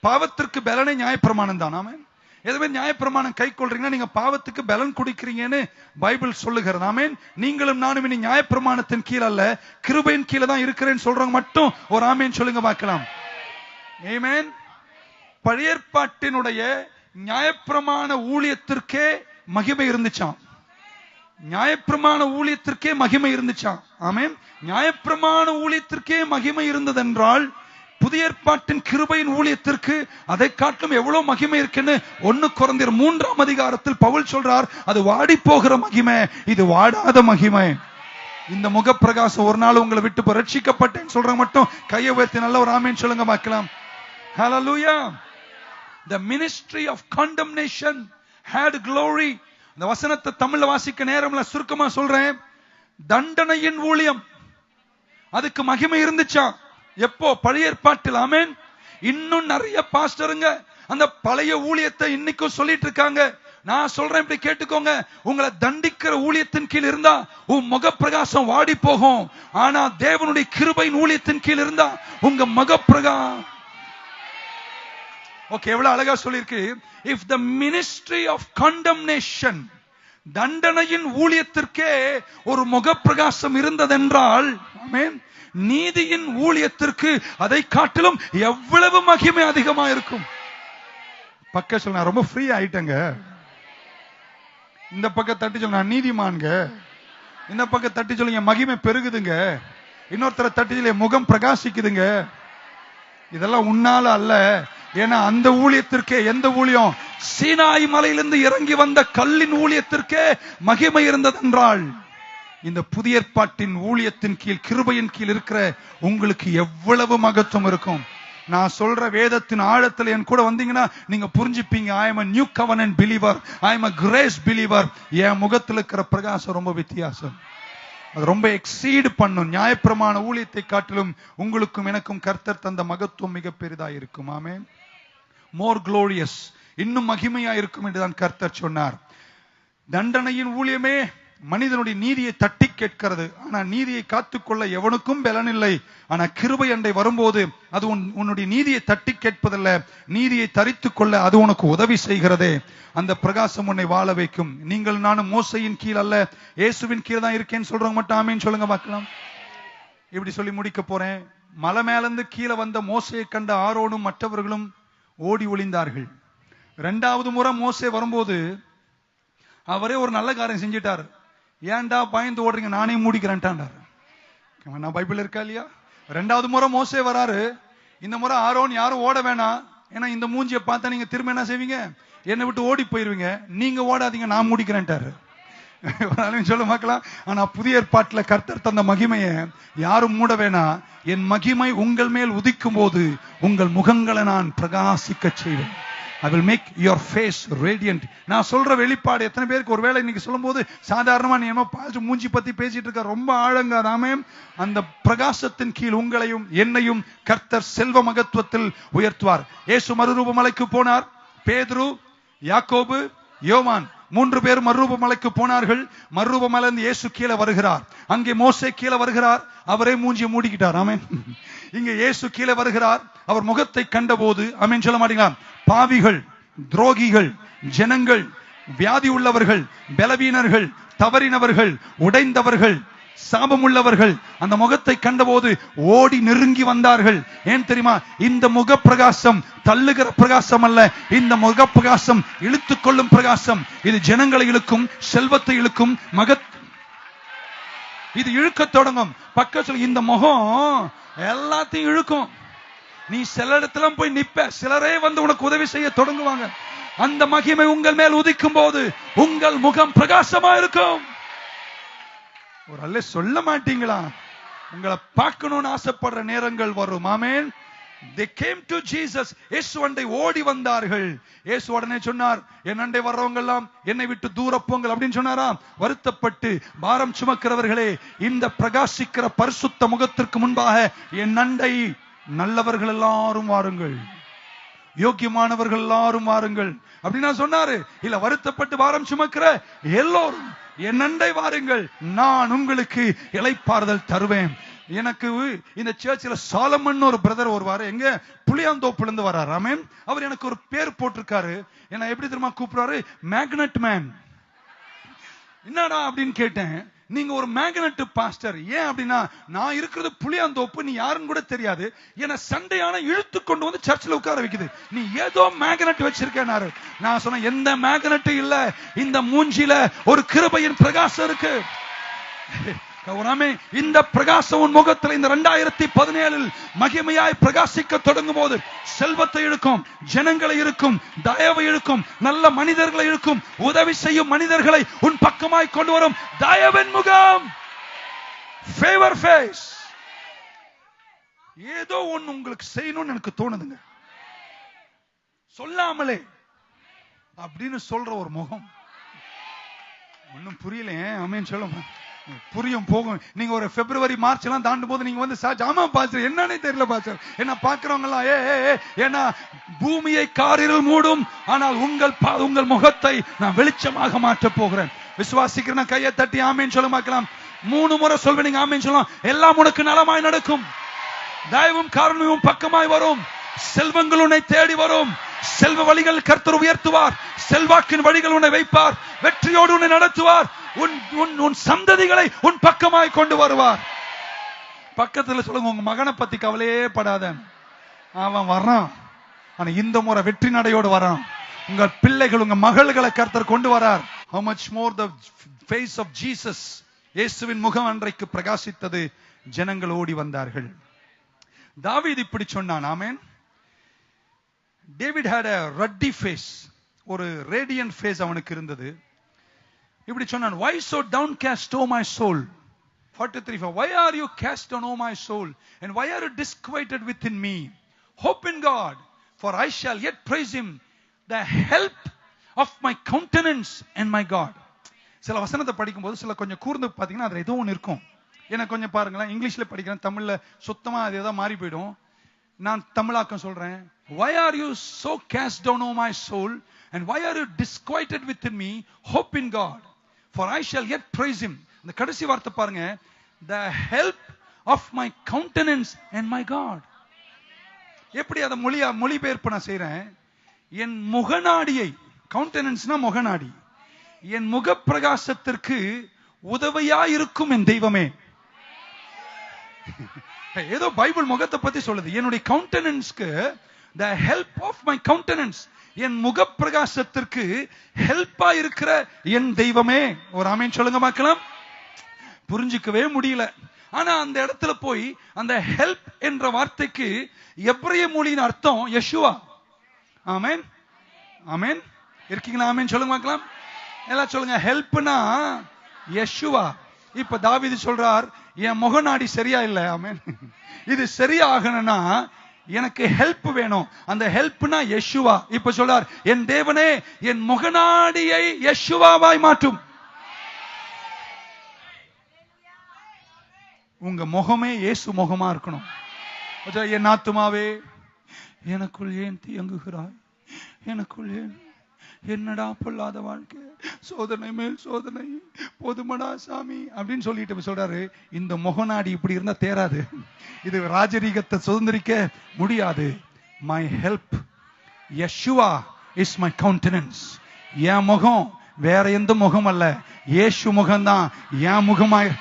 பாவத்திற்கு பலனை நியாயப்பிரமாணம் தான். ஆமென். எதுவே நியாயப்பிரமாணம் கை கொள்றீங்கன்னா நீங்க பாவத்துக்கு பலன் குடிக்கிறீங்கன்னு பைபிள் சொல்லுகிறது. ஆமென். நீங்களும் நானும் இனி நியாயப்பிரமாணத்தின் கீழ் அல்ல, கிருபையின் கீழே தான் இருக்கிறேன்னு சொல்றவங்க மட்டும் ஒரு ஆமென் சொல்லுங்க பார்க்கலாம். ஆமென். பழைய ஏற்பாட்டினுடைய நியாயப்பிரமாண ஊழியத்திற்கே மகிமை இருந்துச்சாம். நியாயப்பிரமாண ஊழியத்திற்கே மகிமை இருந்துச்சாம். ஆமென். நியாயப்பிரமாண ஊழியத்திற்கே மகிமை இருந்ததென்றால் புதிய ஏற்பாட்டின் கிருபையின் ஊழியத்திற்கு அதை காட்டிலும் எவ்வளவு மகிமை இருக்குன்னு 1 கொரிந்தியர் 3ஆம் அதிகாரத்தில் பவுல் சொல்றார். அது வாடி போகிற மகிமை, இது வாடாத மகிமை. இந்த முகப்பிரகாசம் ஒரு நாள் உங்களை விட்டு ரட்சிக்கப்பட்டேன்னு சொல்றவங்க மட்டும் கையை உயர்த்தி நல்ல ஒரு ஆமென் சொல்லுங்க பார்க்கலாம். ஹalleluya. The ministry of condemnation had glory. இந்த வசனத்தை தமிழ்ல வாசிக்க நேரம்ல சுருக்கமா சொல்றேன். தண்டனையின் ஊழியம் அதுக்கு மகிமை இருந்துச்சா? எப்போ? பழைய ஏற்பாட்டில். ஆமென். இன்னும் நிறைய பாஸ்டருங்க அந்த பழைய ஊழியத்தை இன்னைக்கும் சொல்லிட்டு இருக்காங்க. நான் சொல்றேன், இப்படி கேட்டுக்கோங்க. உங்களை தண்டிக்கிற ஊழியத்தின் கீழ் இருந்தா உன் முகப்பிரகாசம் வாடி போகும். ஆனா தேவனுடைய கிருபையின் ஊழியத்தின் கீழ் இருந்தா உங்க முகப்பிரகாசம். ஓகே, எவ்வளவு அழகா சொல்லிருக்கு. If the ministry of condemnation, தண்டனையின் ஊழியத்திற்கே ஒரு முகப்பிரகாசம் இருந்ததென்றால், ஆமென், நீதியின் ஊழியத்திற்கு அதை காட்டிலும் எவ்வளவு மகிமை அதிகமா இருக்கும். பக்க சொல்ல ரொம்ப ஃப்ரீ ஆயிட்டங்க. இந்த பக்கம் தட்டி சொல்ல நீதிமான்க, இந்த பக்கம் தட்டி சொல்லுங்க மகிமை பெருகுதுங்க, இன்னொருத்தர தட்டி சொல்ல முகம் பிரகாசிக்குதுங்க. இதெல்லாம் உன்னால அல்ல. ஏன்னா அந்த ஊழியத்திற்கே, எந்த ஊழியம்? சீனாய் மலையிலிருந்து இறங்கி வந்த கல்லின் ஊழியத்திற்கே மகிமை இருந்ததென்றால் இந்த புதிய ஏற்பாட்டின் ஊழியத்தின் கீழ், கிருபையின் கீழ் இருக்கிற உங்களுக்கு எவ்வளவு மகத்துவம் இருக்கும். நான் சொல்ற வேதத்தின் ஆழத்துல என் கூட வந்தீங்கன்னா நீங்க புரிஞ்சுப்பீங்க. I am a new covenant believer, I am a grace believer. என் முகத்தில் இருக்கிற பிரகாசம் ரொம்ப வித்தியாசம். அது ரொம்ப எக்ஸீட் பண்ணும். நியாயப்பிரமாண ஊழியத்தை காட்டிலும் உங்களுக்கும் எனக்கும் கர்த்தர் தந்த மகத்துவம் மிக பெரிதா இருக்கும். ஆமென். மோர் glorious, இன்னும் மகிமையா இருக்கும் என்றுதான் கர்த்தர் சொன்னார். தண்டனையின் ஊழியமே மனிதனுடைய நீதியை தட்டி கேட்கிறது. ஆனா நீதியை காத்துக்கொள்ள எவனுக்கும் பலன் இல்லை. ஆனா கிருபை அண்டை வரும்போது அது உன்னுடைய நீதியை தட்டி கேட்பதல்ல, நீதியை தரித்துக் கொள்ள அது உனக்கு உதவி செய்கிறதே. அந்த பிரகாசம் உன்னை வாழ வைக்கும். நீங்கள் நானும் மோசையின் கீழ் அல்ல, இயேசுவின் கீழ் தான் இருக்கேன்னு சொல்றவங்க மட்டும் ஆமென் சொல்லுங்க பார்க்கலாம். இப்படி சொல்லி முடிக்க போறேன். மலை மேலிருந்து கீழே வந்த மோசையை கண்ட ஆரோனும் மற்றவர்களும் ஓடி ஒளிந்தார்கள். 2வது முறை மோசே வரும்போது அவரே ஒரு நல்ல காரியம் செஞ்சிட்டாரு. ஏன்டா பயந்து ஓடுறீங்க, நானே மூடிக்கிறேன்ட்டாண்டாரு. நான் பைபிள் இருக்கா இல்லையா? 2வது முறை மோசே வராரு. இந்த முறை ஆரோன் யாரும் ஓட வேணாம். ஏன்னா இந்த மூஞ்சியை பார்த்தா நீங்க திரும்ப என்ன செய்வீங்க? என்னை விட்டு ஓடி போயிருவீங்க. நீங்க ஓடாதீங்க, நான் மூடிக்கிறேன்ட்டாரு. சொல்ல பார்க்கலாம். ஆனா புதிய ஏற்பாட்டுல கர்த்தர் தந்த மகிமையை யாரும் மூட வேணாம். என் மகிமை உங்கள் மேல் உதிக்கும் போது உங்கள் முகங்களை நான் பிரகாசிக்க செய்வேன். I will make your face radiant. நான் சொல்ற வெளிப்பாடு எத்தனை பேருக்கு ஒருவேளை இன்னைக்கு சொல்லும் போது சாதாரணமா நீ என்ன பாஸ்டர் மூஞ்சி பத்தி பேசிட்டு இருக்க, ரொம்ப ஆழங்காதாமே. அந்த பிரகாசத்தின் கீழ் உங்களையும் என்னையும் கர்த்தர் செல்வ மகத்துவத்தில் உயர்த்துவார். இயேசு மறுரூப மலைக்கு போனார். பேதுரு, யாக்கோபு, யோவான் 3 பேர் மறுரூப மலைக்கு போனார்கள். மறுரூப மலையிலிருந்து இயேசு கீழே வருகிறார். அங்கே மோசே கீழே வருகிறார். அவரே மூஞ்சியை மூடிக்கிட்டார். ஆமென். இங்க இயேசு கீழே வருகிறார். அவர் முகத்தை கண்டபோது ஆமென் சொல்ல மாட்டீங்களா? பாவிகள், துரோகிகள், ஜனங்கள், வியாதி உள்ளவர்கள், பலவீனர்கள், தவறினவர்கள், உடைந்தவர்கள், சாபம் உள்ளவர்கள் அந்த முகத்தை கண்டபோது ஓடி நெருங்கி வந்தார்கள். ஏன் தெரியுமா? இந்த முக பிரகாசம் தள்ளுகிற பிரகாசம் அல்ல. இந்த முக பிரகாசம் இழுத்துக் கொள்ளும் பிரகாசம். இது ஜனங்களை இழுக்கும், செல்வத்தை இழுக்கும், இது இழுக்க தொடங்கும். பக்கத்துல இந்த முகம் எல்லாத்தையும் இழுக்கும். நீ சில இடத்துல போய் நிப்ப, சிலரே வந்து உனக்கு உதவி செய்ய தொடங்குவாங்க. அந்த மகிமை உங்கள் மேல் உதிக்கும் போது உங்கள் முகம் பிரகாசமா இருக்கும். ஒரு அல்ல சொல்ல மாட்டீங்களா? உங்களை பார்க்கணும்னு ஆசைப்படுற நேரங்கள் வரும். ஆமென். They came to Jesus. இயேசு அண்டை ஓடி வந்தார்கள். இயேசு உடனே சொன்னார், என் அண்டை வர்றவங்க எல்லாம் என்னை விட்டு தூர போங்கள் அப்படின்னு சொன்னாராம். வருத்தப்பட்டு பாரம் சுமக்கிறவர்களே, இந்த பிரகாசிக்கிற பரிசுத்த முகத்திற்கு முன்பாக என் அண்டை நல்லவர்கள் எல்லாரும் வாருங்கள், யோக்கியமானவர்கள் எல்லாரும் வாருங்கள் அப்படின்னு சொன்னாரு. இல்ல, வருத்தப்பட்டு பாரம் சுமக்கிற எல்லோரும் என் அண்டை வாருங்கள், நான் உங்களுக்கு இளைப்பாறுதல் தருவேன். எனக்கு இந்த சர்ச்சில் சாலமன் ஒரு பிரதர் வருவாரு, எங்க புளியாந்தோப்புல இருந்து வராரு. ஆமென். அவர் எனக்கு ஒரு பேர் போட்டிருக்காரு. என்ன எப்படி தெரியுமா கூப்பிடுறாரு? Magnet man. என்னடா அப்படின்னு கேட்டேன். நீங்க ஒரு மேக்னெட் பாஸ்டர். ஏன் அப்படின்னா, நான் இருக்கிறது புளியாந்தோப்பு, நீ யாருன்னு கூட தெரியாது, என்ன சண்டையான இழுத்து கொண்டு வந்து சர்ச்சில் உட்கார வைக்குது, நீ ஏதோ மேக்னெட் வச்சிருக்கேனாரு. நான் சொன்ன, எந்த மேக்னெட் இல்ல, இந்த மூஞ்சில ஒரு கிருபையின் பிரகாசம் இருக்கு. இந்த பிரகாசம் உன் முகத்தில் இந்த 2017 மகிமையாய் பிரகாசிக்க தொடங்கும் போது செல்வத்தை இழுக்கும், ஜனங்களை இழுக்கும், தயவை இழுக்கும், நல்ல மனிதர்களை இழுக்கும், உதவி செய்யும் மனிதர்களை உன் பக்கமாய் கொண்டு வரும் தயவின் முகம். Favour face. ஏதோ ஒன்னு உங்களுக்கு செய்யணும்னு எனக்கு தோணுதுங்க, சொல்லாமலே அப்படின்னு சொல்ற ஒரு முகம். ஒன்னும் புரியல. ஆமென் சொல்லுங்க. புரியும் போகும். நீங்க ஒரு பிப்ரவரி மார்ச் எல்லாம் தாண்டும் போது நீங்க வந்து ஆமா பாஸ்டர் என்னன்னே தெரியல பாஸ்டர், என்ன பாக்குறவங்க எல்லாம் ஏன்னா பூமியை காரிருள் மூடும், ஆனால் உங்கள் முகத்தை நான் வெளிச்சமாக மாற்ற போகிறேன். விசுவாசிக்கிறேன். கையை தட்டி ஆமேன் சொல்ல பார்க்கலாம். 3 முறை சொல்வேன், நீங்க ஆமேன் சொல்லலாம். எல்லாம் உனக்கு நலமாய் நடக்கும், தயவும் காரணமும் பக்கமாய் வரும், செல்வங்கள் உன்னை தேடி வரும், செல்வ வழிகள் கர்த்தர் உயர்த்துவார், செல்வாக்கின் வழிகள் உன்னை வைப்பார், வெற்றியோடு உன்னை நடத்துவார், உன் சந்ததிகளை உன் பக்கமாய் கொண்டு வருவார். பக்கத்துல சொல்லுங்க, உங்க மகனை பத்தி கவலையே படாத, அவன் வர்றான், ஆனா இந்த முறை வெற்றி நடையோடு வரான். உங்க பிள்ளைகள், உங்க மகள்களை கர்த்தர் கொண்டு வரார். How much more the face of Jesus. இயேசுவின் முகம் அன்றைக்கு பிரகாசித்தது, ஜனங்கள் ஓடி வந்தார்கள். தாவீது இப்படி சொன்னான். ஆமென். David had a ruddy face, ஒரு radiant face அவனுக்கு இருந்தது. இப்படி சொன்னான், why so downcast o my soul? 43 Why are you cast down o my soul, and why are you disquieted within me? Hope in God, for I shall yet praise him, the help of my countenance and my God. சில வசனத்தை படிக்கும்போது சில கொஞ்சம் கூர்ந்து பாத்தீங்கன்னா அதுல ஏதோ ஒன்று இருக்கும். எனக்கு கொஞ்சம் பாருங்களேன், இங்கிலீஷ்ல படிக்கிறேன், தமிழ்ல சுத்தமா அது ஏதாவது மாறி போயிடும். நான் தமிழாக்கம் சொல்றேன். Why are you so cast down o my soul, and why are you disquieted within me? Hope in God, for I shall yet praise him. இந்த கடைசி வார்த்தை பாருங்க, the help of my countenance and my God. எப்படி அத மொழிபெயர்ப்பு நான் செய்றேன்? என் முகநாடியை, கவுண்டனன்ஸ்னா முகநாடி, என் முகப்பிரகாசத்திற்கு உதவியா இருக்கும் என் தெய்வமே. ஏதோ பைபிள் முகத்தை பத்தி சொல்லுது. என்னுடைய கவுண்டனன்ஸ்க்கு, the help of my countenance, என் முகப்பிரகாசத்திற்கு ஹெல்ப்பா இருக்கிற என் தெய்வமே. ஒரு ஆமென் சொல்லுங்க பார்க்கலாம். புரிஞ்சுக்கவே முடியல. ஆனா அந்த இடத்துல போய் அந்த ஹெல்ப் என்ற வார்த்தைக்கு எபிரேய மொழியின் அர்த்தம் யெஷுவா. ஆமென். ஆமென். இருக்கீங்களா? ஆமென் சொல்லுங்க பார்க்கலாம். எல்லாம் சொல்லுங்க. ஹெல்ப்னா யெஷுவா. இப்ப தாவீது சொல்றார், என் முகநாடி சரியா இல்ல. ஆமென். இது சரியாகணும்னா எனக்கு ஹெல்ப் வேணும். அந்த ஹெல்ப்னா யெஷுவா. இப்ப சொல்றார், என் தேவனே என் முகநாடியை யெஷுவாவாய் மாற்றும். உங்க முகமே இயேசு முகமா இருக்கணும். என் ஆத்துமாவே எனக்குள் ஏன் தியங்குகிறாய், எனக்குள் ஏன், என்னடா பொல்லாத வாழ்க்கை, சோதனை மேல் சோதனை, போதுமடா சாமி அப்படின்னு சொல்லிட்டு சொல்றாரு. இந்த முகநாடி இப்படி இருந்தா தேராது, இது ராஜரீகத்தை சுதந்திரிக்க முடியாது. My help Yeshua is my countenance. என் முகம் வேற எந்த முகம் அல்ல, இயேசு முகம்தான் என் முகமாய்.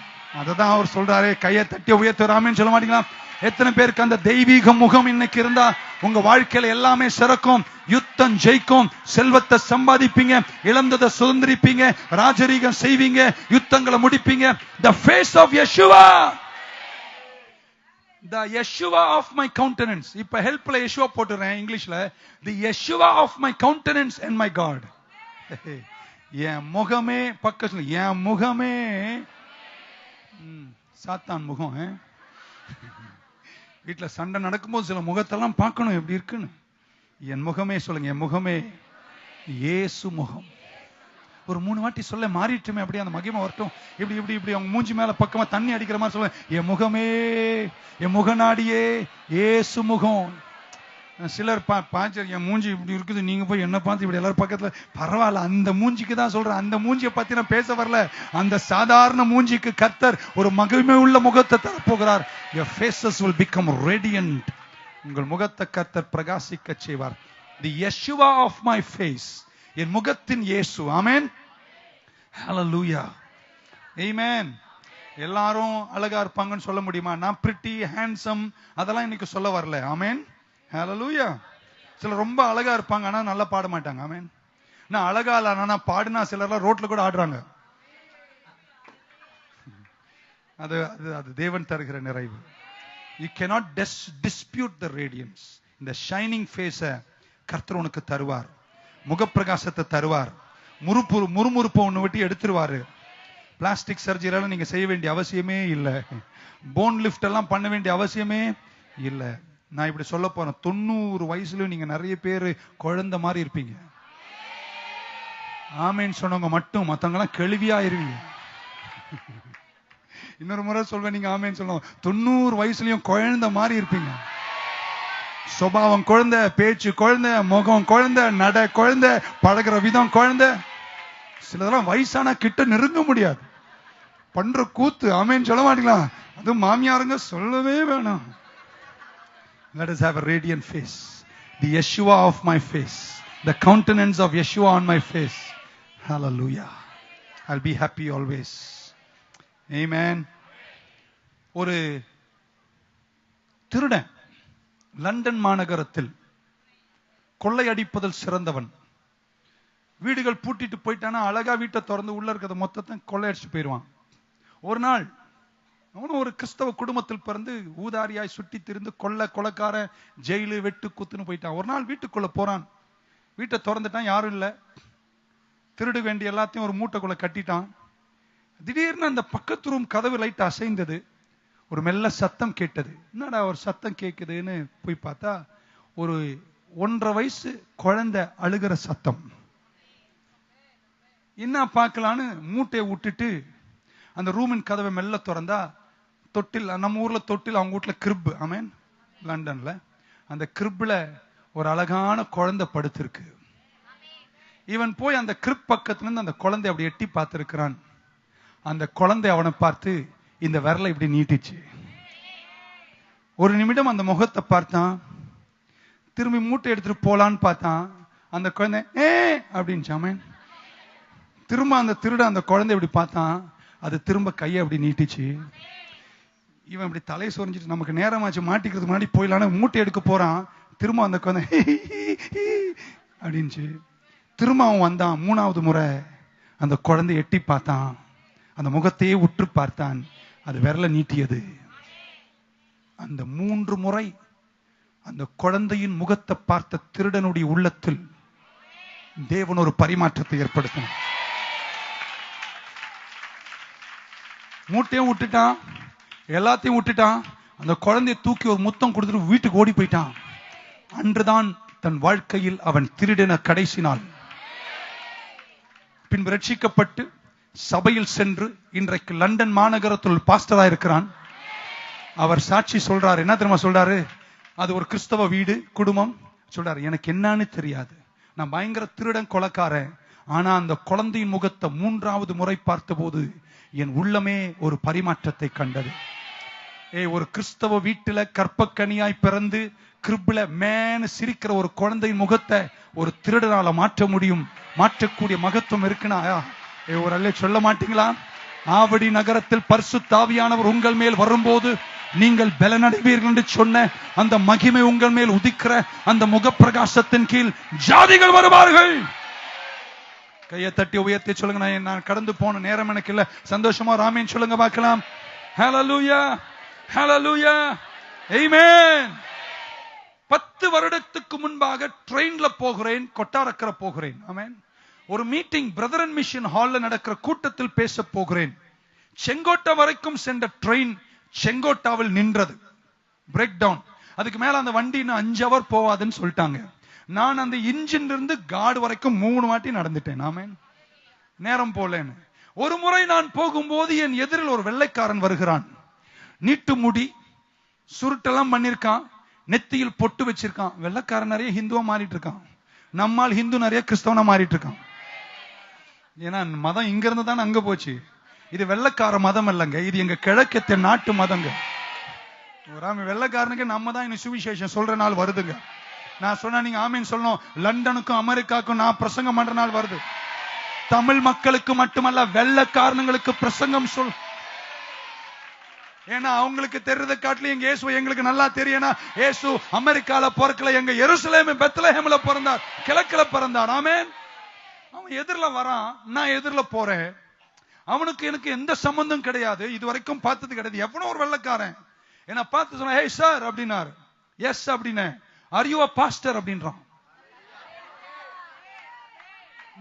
அததான் அவர் சொல்றாரு, கையை தட்டி உயர்த்துறாமேன்னு சொல்ல மாட்டீங்களா? எத்தனை பேருக்கு அந்த தெய்வீக முகம் இன்னைக்கு இருந்தா உங்க வாழ்க்கையில எல்லாமே சிறக்கும், யுத்தம் ஜெயிக்கும், செல்வத்தை சம்பாதிப்பீங்க, இழந்ததை சுதந்திரிப்பீங்க, ராஜரீகம் செய்வீங்க, யுத்தங்களை முடிப்பீங்க. The face of Yeshua, the Yeshua of my countenance. இப்ப ஹெல்ப்ல யெஷுவா போட்டுறேன் இங்கிலீஷ்ல. The Yeshua of my countenance and my God. என் முகமே, பக்கத்துல என் முகமே சாத்தான் முகம். வீட்டுல சண்டை நடக்கும்போது சில முகத்தெல்லாம் பார்க்கணும் எப்படி இருக்குன்னு. என் முகமே சொல்லுங்க, என் முகமே இயேசு முகம். ஒரு 3 வாட்டி சொல்ல மாறிட்டுமே, அப்படியே அந்த மகிமை வரட்டும். இப்படி இப்படி இப்படி அவங்க மூஞ்சி மேல பக்கமா தண்ணி அடிக்கிற மாதிரி சொல்ல, என் முகமே, என் முகநாடியே இயேசு முகம். சிலர் பாஞ்சர் என் மூஞ்சி இப்படி இருக்குது, நீங்க போய் என்ன பார்த்து இப்படி எல்லாரும் பக்கத்துல, பரவாயில்ல, அந்த மூஞ்சிக்கு தான் சொல்றேன். அந்த மூஞ்சியை பத்தி நான் பேச வரல. அந்த சாதாரண மூஞ்சிக்கு கர்த்தர் ஒரு மகிமை உள்ள முகத்தை தரப்போகிறார். Your faces will become radiant. உங்கள் முகத்தை கர்த்தர் பிரகாசிக்க செய்வார். The Yeshua of my face, என் முகத்தின் இயேசு. ஆமென், ஹalleluya, ஆமென். எல்லாரும் அழகா இருப்பாங்கன்னு சொல்ல முடியுமா? நான் பிரிட்டி, ஹேண்ட்சம் அதெல்லாம் இன்னைக்கு சொல்ல வரல. ஆமென், ஹalleluya. சிலர் ரொம்ப அழகா இருப்பாங்க, ஆனா நல்லா பாட மாட்டாங்க. ஆமென். நான் அழகா இல்ல, ஆனா பாடுனா சிலர்லாம் ரோட்ல கூட ஆடுறாங்க. அது அது அது தேவன் தருகிற நிறைவு. You cannot dispute the radiance. இந்த ஷைனிங் ஃபேஸ கர்த்தர் உனக்கு தருவார். முகப்பிரகாசத்தை தருவார். முறுமுறுப்பை ஒன்று விட்டு எடுத்துருவாரு. பிளாஸ்டிக் சர்ஜரியால நீங்க செய்ய வேண்டிய அவசியமே இல்லை. போன் லிஃப்ட் எல்லாம் பண்ண வேண்டிய அவசியமே இல்லை. நான் இப்படி சொல்ல போறேன், 90 வயசுல நீங்க நிறைய பேர் குழந்தை மாதிரி இருப்பீங்க. ஆமேன்னு சொன்னவங்க மட்டும், மத்தவங்க எல்லாம் கேள்வியா இருவீங்க. இன்னொரு முறை சொல்வேன், நீங்க ஆமேன்னு சொல்லுவோம். 90 வயசுலயும் குழந்தை மாதிரி இருப்பீங்க. சுபாவம் குழந்தை, பேச்சு குழந்தை, முகம் குழந்தை, நட குழந்தை, பழகிற விதம் குழந்தை. சிலதெல்லாம் வயசானா கிட்ட நெருங்க முடியாது, பண்ற கூத்து. ஆமேன்னு சொல்ல மாட்டீங்களா? அது மாமியாருங்க சொல்லவே வேணாம். Let us have a radiant face. The Yeshua of my face, the countenance of Yeshua on my face. Hallelujah. I'll be happy always. Amen. ஒரு திருடன் லண்டன் மாநகரத்தில் கொள்ளையடிப்பதில் சிறந்தவன். வீடுகள் பூட்டிட்டு போயிட்டானா அழகா வீட்டை திறந்து உள்ள இருக்கிறத மொத்தத்தை கொள்ளையடிச்சு போயிடுவான். ஒரு நாள் அவனும் ஒரு கிறிஸ்தவ குடும்பத்தில் பிறந்து ஊதாரியாய் சுட்டி திரிந்து கொலைக்கார ஜெயிலு வெட்டு குத்துன்னு போயிட்டான். ஒரு நாள் வீட்டுக்குள்ள போறான். வீட்டை திறந்துட்டான், யாரும் இல்லை. திருடு வேண்டிய எல்லாத்தையும் ஒரு மூட்டைக்குள்ள கட்டிட்டான். திடீர்னு அந்த பக்கத்து ரூம் கதவு லைட் அசைந்தது. ஒரு மெல்ல சத்தம் கேட்டது. என்னடா ஒரு சத்தம் கேட்குதுன்னு போய் பார்த்தா ஒரு 1.5 வயசு குழந்தை அழுகிற சத்தம். என்ன பார்க்கலான்னு மூட்டையை விட்டுட்டு அந்த ரூமின் கதவை மெல்ல திறந்தா தொட்டில், நம்ம ஊர்ல தொட்டில், அவங்க வீட்டுல கிரிப். ஆமேன், லண்டன்ல அந்த கிரிப்ல ஒரு அழகான குழந்தை படுத்திருக்கு. இவன் போய் அந்த கிரிப் பக்கத்துல இருந்து அந்த குழந்தை அப்படி எட்டி பார்த்திருக்கிறான். அந்த குழந்தை அவனை பார்த்து இந்த விரலை இப்படி நீட்டிச்சு. ஒரு நிமிடம் அந்த முகத்தை பார்த்தான். திரும்பி மூட்டை எடுத்துட்டு போலான்னு பார்த்தான். அந்த குழந்தை அப்படின்னு ஆமென். திரும்ப அந்த திருட அந்த குழந்தை இப்படி பார்த்தான். அது திரும்ப கையை அப்படி நீட்டிச்சு. இவன் இப்படி தலையை சொரிஞ்சிட்டு நமக்கு நேரமாச்சு மாட்டிக்கிறதுக்கு முன்னாடி போயிடலான்னு மூட்டை எடுக்க போறான். திரும்ப அந்த குழந்தை அப்படின்ச்சு. திரும்ப அவன் வந்தான். 3வது முறை அந்த குழந்தை எட்டி பார்த்தான். அந்த முகத்தையே உற்று பார்த்தான். அது விரல நீட்டியது. அந்த 3 முறை அந்த குழந்தையின் முகத்தை பார்த்த திருடனுடைய உள்ளத்தில் தேவன் ஒரு பரிமாற்றத்தை ஏற்படுத்தினார். மூட்டையும் விட்டுட்டான், எல்லாத்தையும் விட்டுட்டான். அந்த குழந்தையை தூக்கி ஒரு முத்தம் கொடுத்துட்டு வீட்டுக்கு ஓடி போயிட்டான். அன்றுதான் தன் வாழ்க்கையில் அவன் திருடின கடைசி நாள். பின்பு ரட்சிக்கப்பட்டு சபையில் சென்று இன்றைக்கு லண்டன் மாநகரத்தில் பாஸ்டரா இருக்கிறான். அவர் சாட்சி சொல்றாரு. என்ன தெரியுமா சொல்றாரு? அது ஒரு கிறிஸ்தவ வீடு, குடும்பம். சொல்றாரு, எனக்கு என்னன்னு தெரியாது, நான் பயங்கர திருடன், கொலைக்காரன். ஆனா அந்த குழந்தையின் முகத்தை 3வது முறை பார்த்த போது என் உள்ளமே ஒரு பரிமாற்றத்தை கண்டது. ஒரு கிறிஸ்தவ வீட்டுல கற்பக்கனியாய் பிறந்து கிரிப்ல மேன்னு சிரிக்கிற ஒரு குழந்தையின் முகத்தை ஒரு திருடனால மாற்ற முடியும். மாற்றக்கூடிய மகத்துவம் இருக்குன்னா ஒரு அல்ல சொல்ல மாட்டீங்களா? ஆவடி நகரத்தில் பரிசுத்த ஆவியானவர் உங்கள் மேல் வரும்போது நீங்கள் பலனடைவீர்கள் என்று சொன்ன அந்த மகிமை உங்கள் மேல் உதிக்கிற அந்த முகப்பிரகாசத்தின் கீழ் ஜாதிகள் வருவார்கள். கையை தட்டி உயர்த்தி சொல்லுங்க. நான் கடந்து போன நேரம் எனக்கு இல்ல. சந்தோஷமா ராமேன் சொல்லுங்க பார்க்கலாம். ஹல்லேலூயா, ஹல்லேலூயா, ஆமென். 10 வருடத்துக்கு முன்பாக ட்ரெயின்ல போகிறேன், கொட்டாரக்கரை போகிறேன். ஆமென். ஒரு மீட்டிங் பிரதர் அண்ட் மிஷன் ஹால்ல நடக்கிற கூட்டத்தில் பேச போகிறேன். செங்கோட்டை வரைக்கும் சென்ற ட்ரெயின் செங்கோட்டாவில் நின்றது. Break down. அதுக்கு மேல அந்த வண்டி இன்னும் 5 hour போவாதுன்னு சொல்லிட்டாங்க. நான் அந்த இன்ஜின்ல இருந்து காடு வரைக்கும் 3 வாட்டி நடந்துட்டேன். ஆமென். நேரம் போலேன்னு. ஒரு முறை நான் போகும்போது என் எதிரில் ஒரு வெள்ளைக்காரன் வருகிறான். நீட்டு முடி, சுருட்டெல்லாம் பண்ணிருக்கான், நெத்தியில் பொட்டு வச்சிருக்கான். வெள்ளைக்காரன் நிறைய ஹிந்துவா மாறிட்டு இருக்கான். நம்மால் ஹிந்து நிறைய கிறிஸ்தவனா மாறிட்டு இருக்கான். ஏன்னா மதம் இங்க இருந்து தான் அங்க போச்சு. இது வெள்ளைக்கார மதம் இல்லைங்க, இது எங்க கிழக்கத்திய நாட்டு மதங்க. வெள்ளைக்காரனுக்கு நம்ம தான் இன்னும் சுவிசேஷம் சொல்ற நாள் வருதுங்க. நான் சொன்னா நீங்க ஆமீன் சொல்லணும். லண்டனுக்கும் அமெரிக்காவுக்கும் நான் பிரசங்கம் பண்ற நாள் வருது. தமிழ் மக்களுக்கு மட்டுமல்ல, வெள்ளைக்காரனுங்களுக்கு பிரசங்கம் சொல். ஏன்னா அவங்களுக்கு தெரிறத காட்டிலும் எங்க இயேசு எங்களுக்கு நல்லா தெரியும். இயேசு அமெரிக்கால பிறக்கல, எங்க எருசலேம் பெத்லஹேம்ல பிறந்தார், கிழக்குல பிறந்தார். ஆமென். அவன் எதிரில வரான், நான் எதிரில போறேன். அவனுக்கு எனக்கு எந்த சம்பந்தம் கிடையாது, இது வரைக்கும் பார்த்தது கிடையாது. எவனோ ஒரு வெள்ளைக்காரன் என்ன பார்த்து சொன்ன, ஹே சார் அப்படின்னாரு. எஸ் அப்படின்னு. ஆர் யூ அ பாஸ்டர் அப்படின்றான்.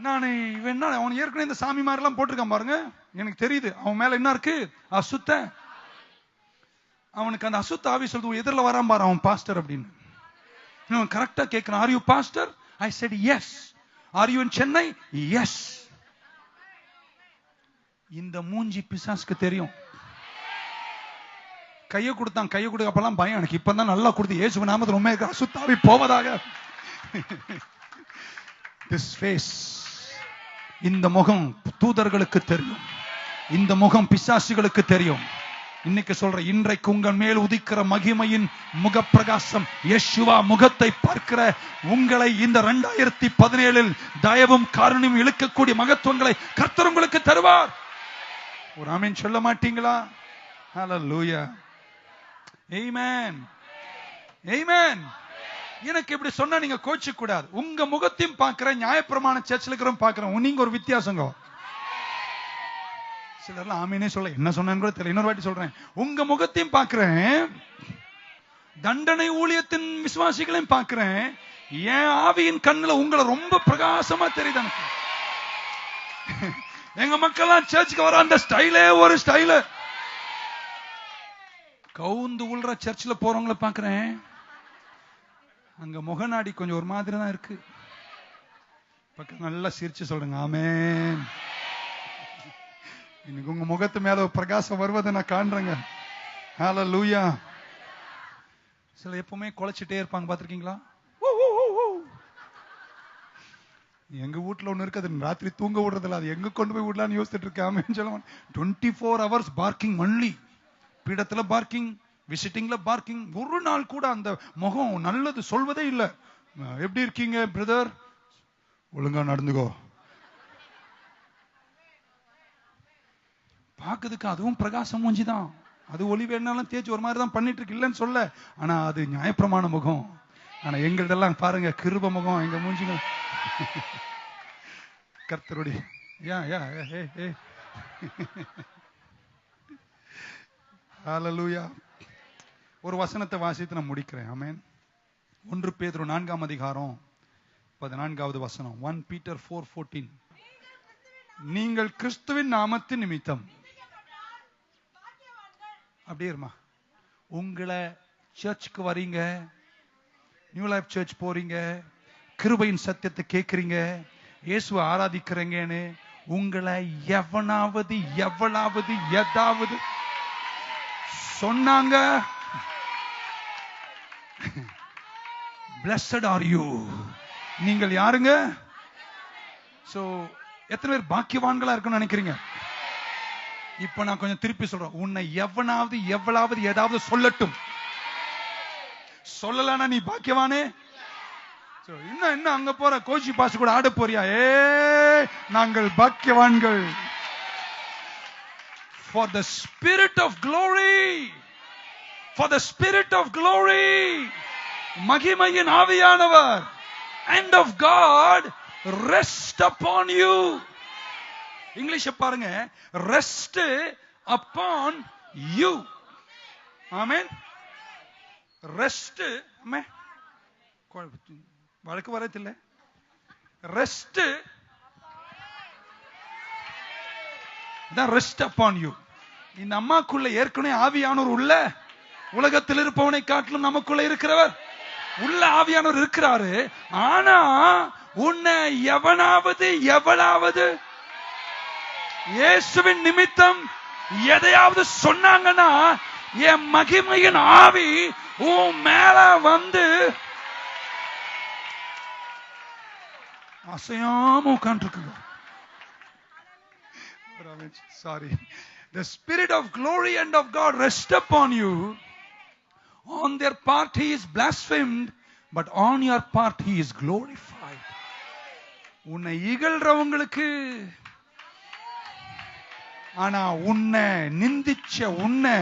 நானு இவன் அவன் ஏற்கனவே இந்த சாமி மாதிரி எல்லாம் போட்டிருக்கான் பாருங்க, எனக்கு தெரியுது அவன் மேல என்ன இருக்கு, அசுத்த. அவனுக்கு அந்த அசுத்த ஆவி சொல்லுது, எதிரில் வரான் பாரு அவன் பாஸ்டர் அப்படின்னு. அவன் கரெக்டா கேட்கிறான், are you pastor? I said yes. Are you in Chennai? Yes. இந்த மூஞ்சி பிசாசுக்கு தெரியும். கையை கொடுத்தான், கையை கொடுக்க அப்பெல்லாம் பயம் எனக்கு. இப்பதான் நல்லா கொடுத்து இயேசு நாமத்தில் உண்மை அசுத்தாவி போவதாக. This face, இந்த முகம் தூதர்களுக்கு தெரியும், இந்த முகம் பிசாசுகளுக்கு தெரியும். இன்னைக்கு சொல்ற, இன்றைக்கு உங்கள் மேல் உதிக்கிற மகிமையின் முகப்பிரகாசம், யேசுவா முகத்தை பார்க்கிற உங்களை இந்த 2017 தயவும் காரணியும் இழுக்கக்கூடிய மகத்துவங்களை கர்த்தர் உங்களுக்கு தருவார். ஒரு ஆமென் சொல்ல மாட்டீங்களா? ஹல்லேலூயா. ஆமென். ஆமென். எனக்கு இப்படி சொன்னா நீங்க கோச்சு கூடாது. உங்க முகத்தையும் பார்க்கிறேன், நியாயப்பிரமாண சர்ச்சில் இருக்கிறோம் பார்க்கிறோம், நீங்க ஒரு வித்தியாசங்க. சிலர்லாம் ஆமீனே சொல்ல, என்ன சொன்னான்னு கூட தெரியல. இன்னொரு வாட்டி சொல்றேன், உங்க முகத்தையும் பார்க்கிறேன், தண்டனை ஊழியத்தின் விசுவாசிகளையும் பார்க்கிறேன். என் ஆவியின் கண்ணுல உங்களை ரொம்ப பிரகாசமா தெரியுது எனக்கு. எங்க மக்கள்லாம் சர்ச்சுக்கு வர அந்த ஸ்டைலே ஒரு ஸ்டைல. கவுந்து உள்ற சர்ச்சில் போறவங்களை பார்க்கிறேன், அங்க முகநாடி கொஞ்சம் ஒரு மாதிரி தான் இருக்கு. பக்கம் நல்லா சிரிச்சு சொல்றேங்க ஆமென். இன்னைக்கு உங்க முகத்து மேல பிரகாசம் வருவதை நான் காண்றேங்க. ஹல்லேலூயா. சில எப்பவுமே குலைச்சிட்டே இருப்பாங்க, பாத்திருக்கீங்களா? எங்க வீட்டுல ஒண்ணு இருக்கு, அது ராத்திரி தூங்க விடுறதில்ல, அது எங்க கொண்டு போய் விடலான்னு யோசிச்சுட்டு இருக்கேன். சொல்லுவாங்க 24 hours பார்க்கிங் ஒன்லி. பீடத்துல பார்க்கிங், விசிட்டிங்ல பார்க்கிங். ஒரு நாள் கூட அந்த முகம் நல்லது சொல்வதே இல்லை. எப்படி இருக்கீங்க பிரதர்? ஒழுங்கா நடந்துக்கோ. பாக்குறதுக்கு அதுவும் பிரகாசம் மூஞ்சிதான். அது ஒளி வேணாலும் தேய்ச்சி ஒரு மாதிரி தான் பண்ணிட்டு இருக்கு, இல்லைன்னு சொல்ல. ஆனா அது நியாயப்பிரமாண முகம். ஆனா எங்களதெல்லாம் பாருங்க கிருப முகம். எங்க மூஞ்சிங்க கர்த்தருடைய ஹல்லேலூயா. ஒரு வசனத்தை வாசித்து நான் முடிக்கிறேன். ஆமென். 1 பேதுரு 4ஆம் அதிகாரம் 14வது வசனம். 1 Peter 4:14. நீங்கள் கிறிஸ்துவின் நாமத்தின் நிமித்தம், அப்படியே இருமா, உங்களை சர்ச்சுக்கு வரீங்க, நியூ லைஃப் சர்ச் போறீங்க, கிருபையின் சத்தியத்தை கேட்கறீங்க, இயேசுவை ஆராதிக்கிறீங்கன்னு உங்களை எவனாவது ஏதாவது சொன்னாங்க, blessed are you. நீங்கள் யாருங்க? சோ எத்தனை பேர் பாக்கியவான்களா இருக்குன்னு நினைக்கிறீங்க? இப்ப நான் கொஞ்சம் திருப்பி சொல்றேன், உன்னை எவனாவது ஏதாவது சொல்லட்டும், சொல்லலன்னா நீ பாக்கியவானே. இன்னும் அங்க போற கோச்சி பாஸ் கூட ஆட போறியா? நாங்கள் பாக்கியவான்கள். For the spirit of glory, for the spirit of glory, மகிமையின் ஆவியானவர், and of God rest upon you. English பாருங்க, rest upon you. Amen. Rest வழக்கு வரத்தில்லை. ரெஸ்ட் தான் ரெஸ்ட் அப்பான் யூ. இந்த அம்மாக்குள்ள ஏற்கனவே ஆவியானவர் உள்ள உலகத்தில் இருப்பவனை காட்டிலும் நமக்குள்ள இருக்கிறவர் உள்ள ஆவியானவர் இருக்கிறாரு. ஆனா உன்னை எவனாவது இயேசுவின் நிமித்தம் எதையாவது சொன்னாங்கன்னா என் மகிமையின் ஆவி உன் மேல வந்து அசையாம உட்கார்ந்துருக்குங்க. Sorry. The spirit of glory and of God rest upon you. On their part he is blasphemed, but on your part he is glorified. உன்னை இகழ்றவங்களுக்கு, ஆனா உன்னை நிந்திச்ச, உன்னை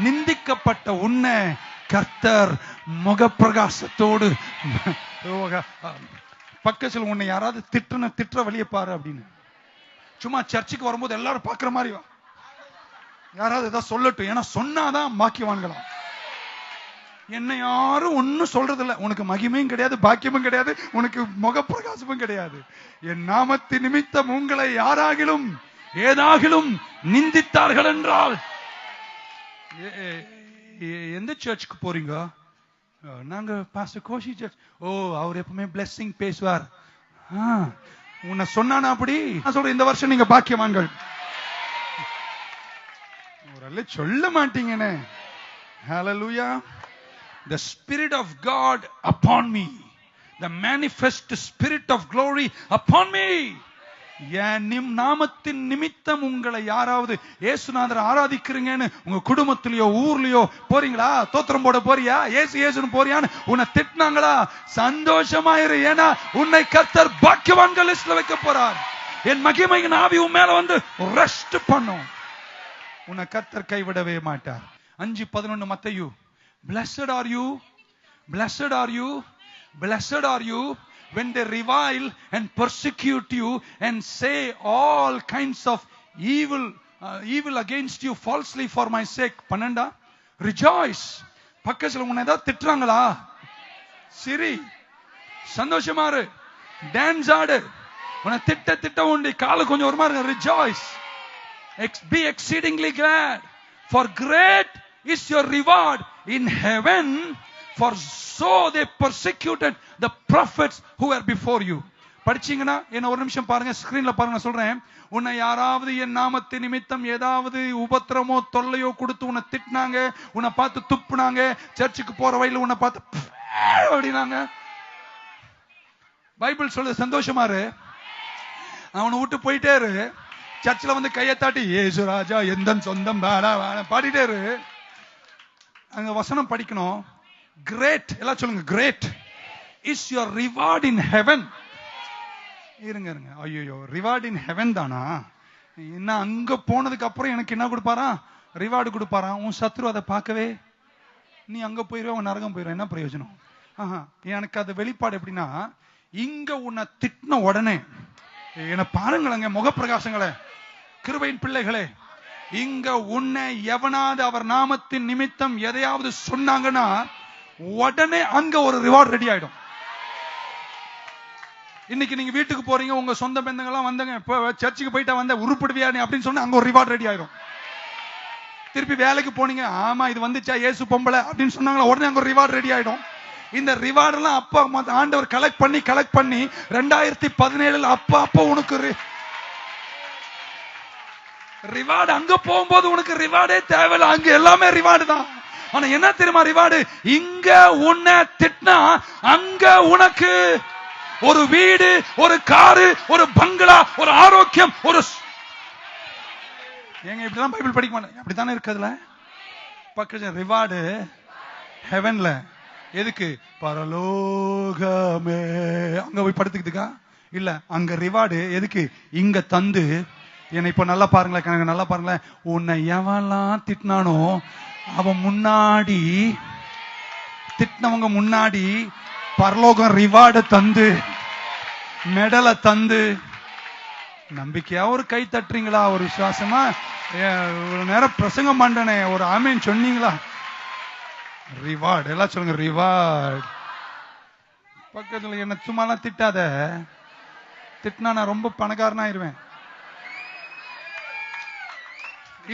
நிந்திக்கப்பட்ட உன்னை கர்த்தர் முகப்பிரகாசத்தோடு பக்கத்தில் உன்னை யாராவது திட்டுற வழியை பாரு அப்படின்னு. சும்மா சர்ச்சுக்கு வரும்போது எல்லாரும் பாக்குற மாதிரி யாராவது ஏதாவது சொல்லட்டும், ஏன்னா சொன்னாதான் பாக்கியவான்களாம். என்ன யாரும் ஒன்னும் சொல்றது இல்ல. உனக்கு மகிமையும் கிடையாது, பாக்கியமும் கிடையாது, உனக்கு முகப்பிரகாசமும் கிடையாது. என் நாமத்தின் நிமித்தம் உங்களை யாராகிலும் ஏதாகிலும் நிந்தித்தார்கள் என்றால், எந்த சர்ச்சுக்கு போறீங்க? நாங்க பாஸ்டர் கோஷி சர்ச். ஓ, அவர் எப்பவுமே பிளெஸிங் பேசுவார். உன்னை சொன்னானா அப்படி? நான் சொல்றேன், இந்த வருஷம் நீங்க பாக்கியவான்கள். சொல்ல மாட்டீங்கன்னு. Hallelujah. The Spirit of God upon me, the manifest Spirit of glory upon me. என் நாமத்தின் நிமித்தம் உங்களை யாராவது இயேசுநாதரை ஆராதிக்கிறீங்கன்னு உங்க குடும்பத்திலயோ ஊர்லயோ போறீங்களா? தோத்திரம் போட போறியா? இயேசுன்னு போறியான்னு உன்னை திட்டினாங்களா? சந்தோஷமாயிரு, ஏன்னா உன்னை கர்த்தர் பாக்கியவான்கள் லிஸ்ட்ல வைக்க போறார். என் மகிமையின் ஆவி உன் மேல வந்து ரெஸ்ட் பண்ணும். உன்னை கர்த்தர் கைவிடவே மாட்டார். 5:11 மத்தேயு. Blessed are you, blessed are you, blessed are you when they revile and persecute you and say all kinds of evil against you falsely for my sake. 12 rejoice. பக்கத்துல உன்னை ஏதாவது திட்டுறாங்களா? சிரி, சந்தோஷமா இரு, டான்ஸ் ஆடு. உன்னை திட்ட உண்டி கால கொஞ்சம் ஒரு மாதிரி rejoice. Be exceedingly glad, for great is your reward in heaven, for so they persecuted the prophets who were before you. படிச்சீங்கன்னா என்ன ஒரு நிமிஷம் பாருங்க, ஸ்கிரீன்ல பாருங்க. சொல்றேன், உன்னை யாராவது என் நாமத்தின் நிமித்தம் ஏதாவது உபத்திரமோ தொல்லையோ கொடுத்து உன்னை திட்டினாங்க, உன்னை பார்த்து துப்புனாங்க, சர்ச்சுக்கு போற வழியில உன்னை பார்த்து அப்படினாங்க, பைபிள் சொல்லுது சந்தோஷமா இரு, அவனை விட்டு போயிட்டே இரு. சர்ச்சில் வந்து கையை தாட்டி ஏசு ராஜா எந்த சொந்தம் பாடிட்டே இரு. அங்க வசனம் படிக்கணும். கிரேட், எல்லாம் சொல்லுங்க, great is your reward in heaven. இருங்க, ஐயோ, ரிவார்ட் இன் ஹெவன் தானா? என்ன அங்க போனதுக்கு அப்புறம் எனக்கு என்ன கொடுப்பாரா? ரிவார்டு கொடுப்பாரா? உன் சத்ரு அதை பார்க்கவே நீ அங்க போயிருவ, உன் நரகம் போயிருவ, என்ன பிரயோஜனம்? எனக்கு அது வெளிப்பாடு எப்படின்னா, இங்க உன்னை திட்டின உடனே என்ன பாருங்களேங்க, முகப்பிரகாசங்களே, கிருபையின் பிள்ளைகளே, இங்க உன்னை எவனாவது அவர் நாமத்தின் நிமித்தம் எதையாவது சொன்னாங்கன்னா உடனே அங்க ஒரு ரிவார்ட் ரெடி ஆயிடும். இன்னைக்கு நீங்க வீட்டுக்கு போறீங்க, உங்க சொந்த பந்தங்கள்லாம் வந்தாங்க, சர்ச்சுக்கு போயிட்டா வந்த உருப்படுவியா நீ அப்படின்னு சொன்னா அங்க ஒரு ரிவார்ட் ரெடி ஆயிடும். திருப்பி வேலைக்கு போனீங்க, ஆமா இது வந்துச்சா இயேசு பொம்பளை அப்படின்னு சொன்னாங்களா, உடனே அங்க ஒரு ரிவார்ட் ரெடி ஆயிடும். இந்த ரிவார்ட் எல்லாம் அப்பா ஆண்டவர் கலெக்ட் பண்ணி 2017 அப்பா உனக்கு ரிவார்டு. அங்க போகும்போது உனக்கு ரிவார்டே தேவையில்லை, அங்க எல்லாமே ரிவார்டு தான். ஆனா என்ன தெரியுமா ரிவார்டு? இங்க உன்னை திட்டினா அங்க உனக்கு ஒரு வீடு, ஒரு காரு, ஒரு பங்களா, ஒரு ஆரோக்கியம், ஒரு ஏங்க இப்படிதான் பைபிள் படிக்க மாட்டேன், அப்படித்தானே இருக்குதுல பக்க ரிவார்டு ஹெவன்ல. எதுக்கு? பரலோகமே. அங்க போய் படுத்துக்கிட்டுக்கா இல்ல, அங்க ரிவார்டு எதுக்கு? இங்க தந்து என்னை இப்ப நல்லா பாருங்களேன், நல்லா பாருங்களேன், உன்னை எவெல்லாம் திட்டினானோ அவன் முன்னாடி, திட்டினவங்க முன்னாடி பரலோகம் ரிவார்டை தந்து, மெடலை தந்து. நம்பிக்கையா ஒரு கை தட்டுறீங்களா? ஒரு விசுவாசமா ஒரு நேரம் பிரசங்கம் பண்றனே, ஒரு ஆமீன் சொன்னீங்களா? ரிவார்டு, எல்லாம் சொல்லுங்க, ரிவார்டு. பக்கத்துல என்ன சும்மாலாம் திட்டாத, திட்டினா நான் ரொம்ப பணக்காரனாயிருவேன்.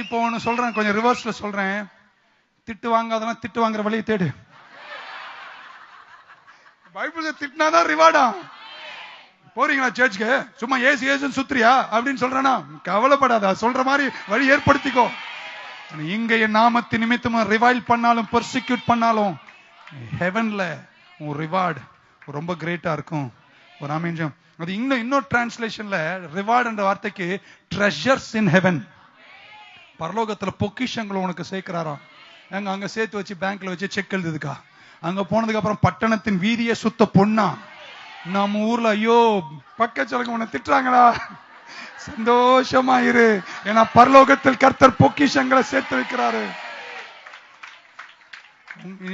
இப்போ ஒண்ணு சொல்றேன், கொஞ்சம் ரிவர்ஸ்ல சொல்றேன். திட்டு வாங்காதெல்லாம் திட்டு வாங்குற வழியை தேடு. பைபிள் திட்டினாதான் ரிவார்டா. போறீங்களா சர்ச்சுக்கு? சும்மா ஏசு ஏசுன்னு சுத்திரியா அப்படின்னு சொல்றேன்னா கவலைப்படாத, சொல்ற மாதிரி வழி ஏற்படுத்திக்கோ. இங்க என் நாமத்தின் நிமித்தமா ரிவைல் பண்ணாலும் பெர்சிக்யூட் பண்ணாலும் ஹெவன்ல உன் ரிவார்டு ரொம்ப கிரேட்டா இருக்கும். ஒரு ஆமென். அது இன்னொரு டிரான்ஸ்லேஷன்ல ரிவார்டு என்ற வார்த்தைக்கு ட்ரெஷர்ஸ் இன் ஹெவன், பரலோகத்துல பொக்கிஷங்கள் உனக்கு சேர்க்கிறாராம். அங்க சேர்த்து வச்சு பேங்க்ல வச்சு செக் எழுதுக்கா. அங்க போனதுக்கு அப்புறம் பட்டணத்தின் வீதியை சுத்த பொண்ணா. நம்ம ஊர்ல ஐயோ பக்கச்சலங்க உன்னை திட்டுறாங்களா, சந்தோஷமாயிரு, ஏன்னா பரலோகத்தில் கர்த்தர் பொக்கிஷங்களை சேர்த்து வைக்கிறாரு.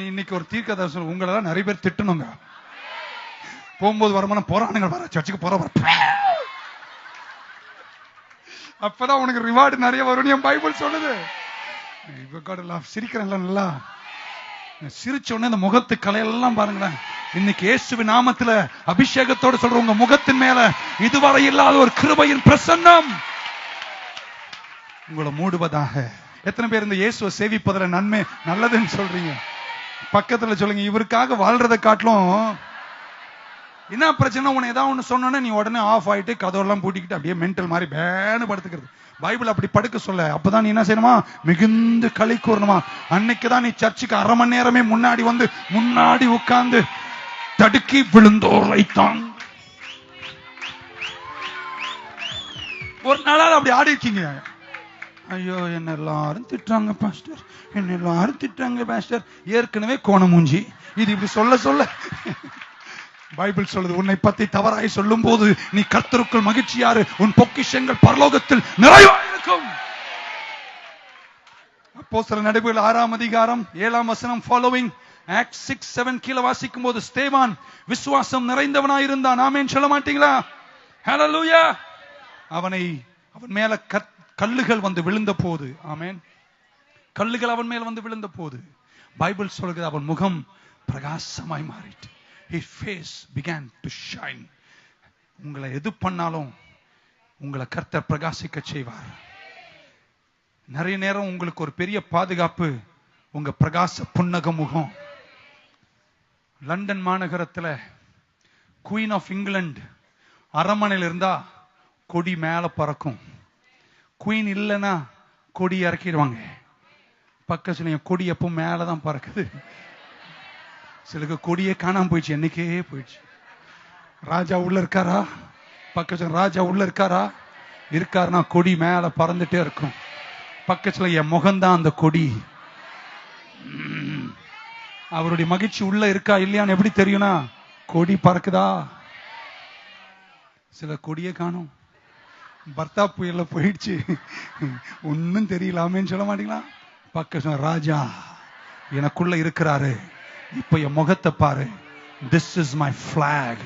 இன்னைக்கு ஒரு தீர்க்கதரிசனம், உங்களெல்லாம் நிறைய பேர் திட்டணுங்க. போகும்போது வரமான போறானுங்க, வர சர்ச்சுக்கு போற அப்பதான் உனக்கு ரிவார்டு நிறைய வரும். என் பைபிள் சொல்லுது. சிரிக்கிறேன்ல, நல்லா சிரிச்ச உடனே இந்த முகத்து கலையெல்லாம் பாருங்களேன். இன்னைக்கு இயேசுவின் நாமத்துல அபிஷேகத்தோடு சொல்ற உங்க முகத்தின் மேல இதுவரை இல்லாத ஒரு கிருபையின் பிரசன்னம் உங்களை மூடுவதாக. எத்தனை பேர் இந்த இயேசுவை சேவிப்பதில் நன்மை நல்லதுன்னு சொல்றீங்க? பக்கத்துல சொல்லுங்க, இவருக்காக வாழ்றதை காட்டிலும் என்ன பிரச்சனை, உன்னை ஏதாவது ஒண்ணு சொன்னோன்னா நீ உடனே ஆஃப் ஆயிட்டு கதவெல்லாம் பூட்டிக்கிட்டு அப்படியே மென்டல் மாதிரி பேனு படுத்துக்கிறது. பைபிள் அப்படி படுக்க சொல்ல. அப்பதான் நீ என்ன செய்யணுமா, மிகுந்து களி கூறணுமா. அன்னைக்குதான் நீ சர்ச்சுக்கு அரை மணி நேரமே முன்னாடி வந்து முன்னாடி உட்கார்ந்து தடுக்கி விழுந்தோரை தான். ஒரு நாளாவது அப்படி ஆடி இருக்கீங்க. ஐயோ என்ன எல்லாரும் திட்டுறாங்க பாஸ்டர், என்ன எல்லாரும் திட்டுறாங்க பாஸ்டர். ஏற்கனவே கோணமூஞ்சி, இது இப்படி சொல்ல சொல்ல பைபிள் சொல்லுது, உன்னை பத்தி தவறாய் சொல்லும் போது நீ கர்த்தருக்குள் மகிழ்ச்சியாரு, உன் பொக்கிஷங்கள் பரலோகத்தில் நிறைவாயிருக்கும். அப்போஸ்தலர் நடபடிகள் 6ஆம் அதிகாரம் 7ஆம் வசனம் ஃபாலோவிங். ஆக்ட் 6:7 கீழே வாசிக்கும் போது ஸ்தேவான் விசுவாசம் நிறைந்தவனாயிருந்தான். ஆமென் சொல்ல மாட்டீங்களா? ஹல்லேலூயா. அவன் மேல கல்லுகள் வந்து விழுந்த போது, ஆமென், கல்லுகள் அவன் மேல வந்து விழுந்த போது பைபிள் சொல்கிறது அவன் முகம் பிரகாசமாய் மாறிட்டு. His face began to shine. உங்களை எது பண்ணாலும் உங்களை கர்த்தர் பிரகாசிக்க செய்வார். நிறைய நேரம் உங்களுக்கு ஒரு பெரிய பாதுகாப்பு உங்க பிரகாச புன்னக முகம். லண்டன் மாநகரத்துல குயின் ஆஃப் இங்கிலாந்து அரண்மனையில் இருந்தா கொடி மேல பறக்கும். குயின் இல்லைன்னா கொடி இறக்கிடுவாங்க. பக்கத்துல கொடி எப்போ மேலதான் பறக்குது. சிலருக்கு கொடியே காணாம போயிடுச்சு, என்னைக்கே போயிடுச்சு. ராஜா உள்ள இருக்காரா? பக்கத்துல ராஜா உள்ள இருக்காரா? இருக்காருன்னா கொடி மேல பறந்துட்டே இருக்கும். பக்கத்துல என் முகம்தான் அந்த கொடி. அவருடைய மகிழ்ச்சி உள்ள இருக்கா இல்லையான்னு எப்படி தெரியும்னா, கொடி பறக்குதா. சில கொடியே காணும். பர்த்தா புயல்ல போயிடுச்சு, ஒன்னும் தெரியலாமேன்னு சொல்ல மாட்டீங்களா? பக்கத்துல ராஜா எனக்குள்ள இருக்கிறாரு, இப்ப என் முகத்தை பாரு. This is my flag,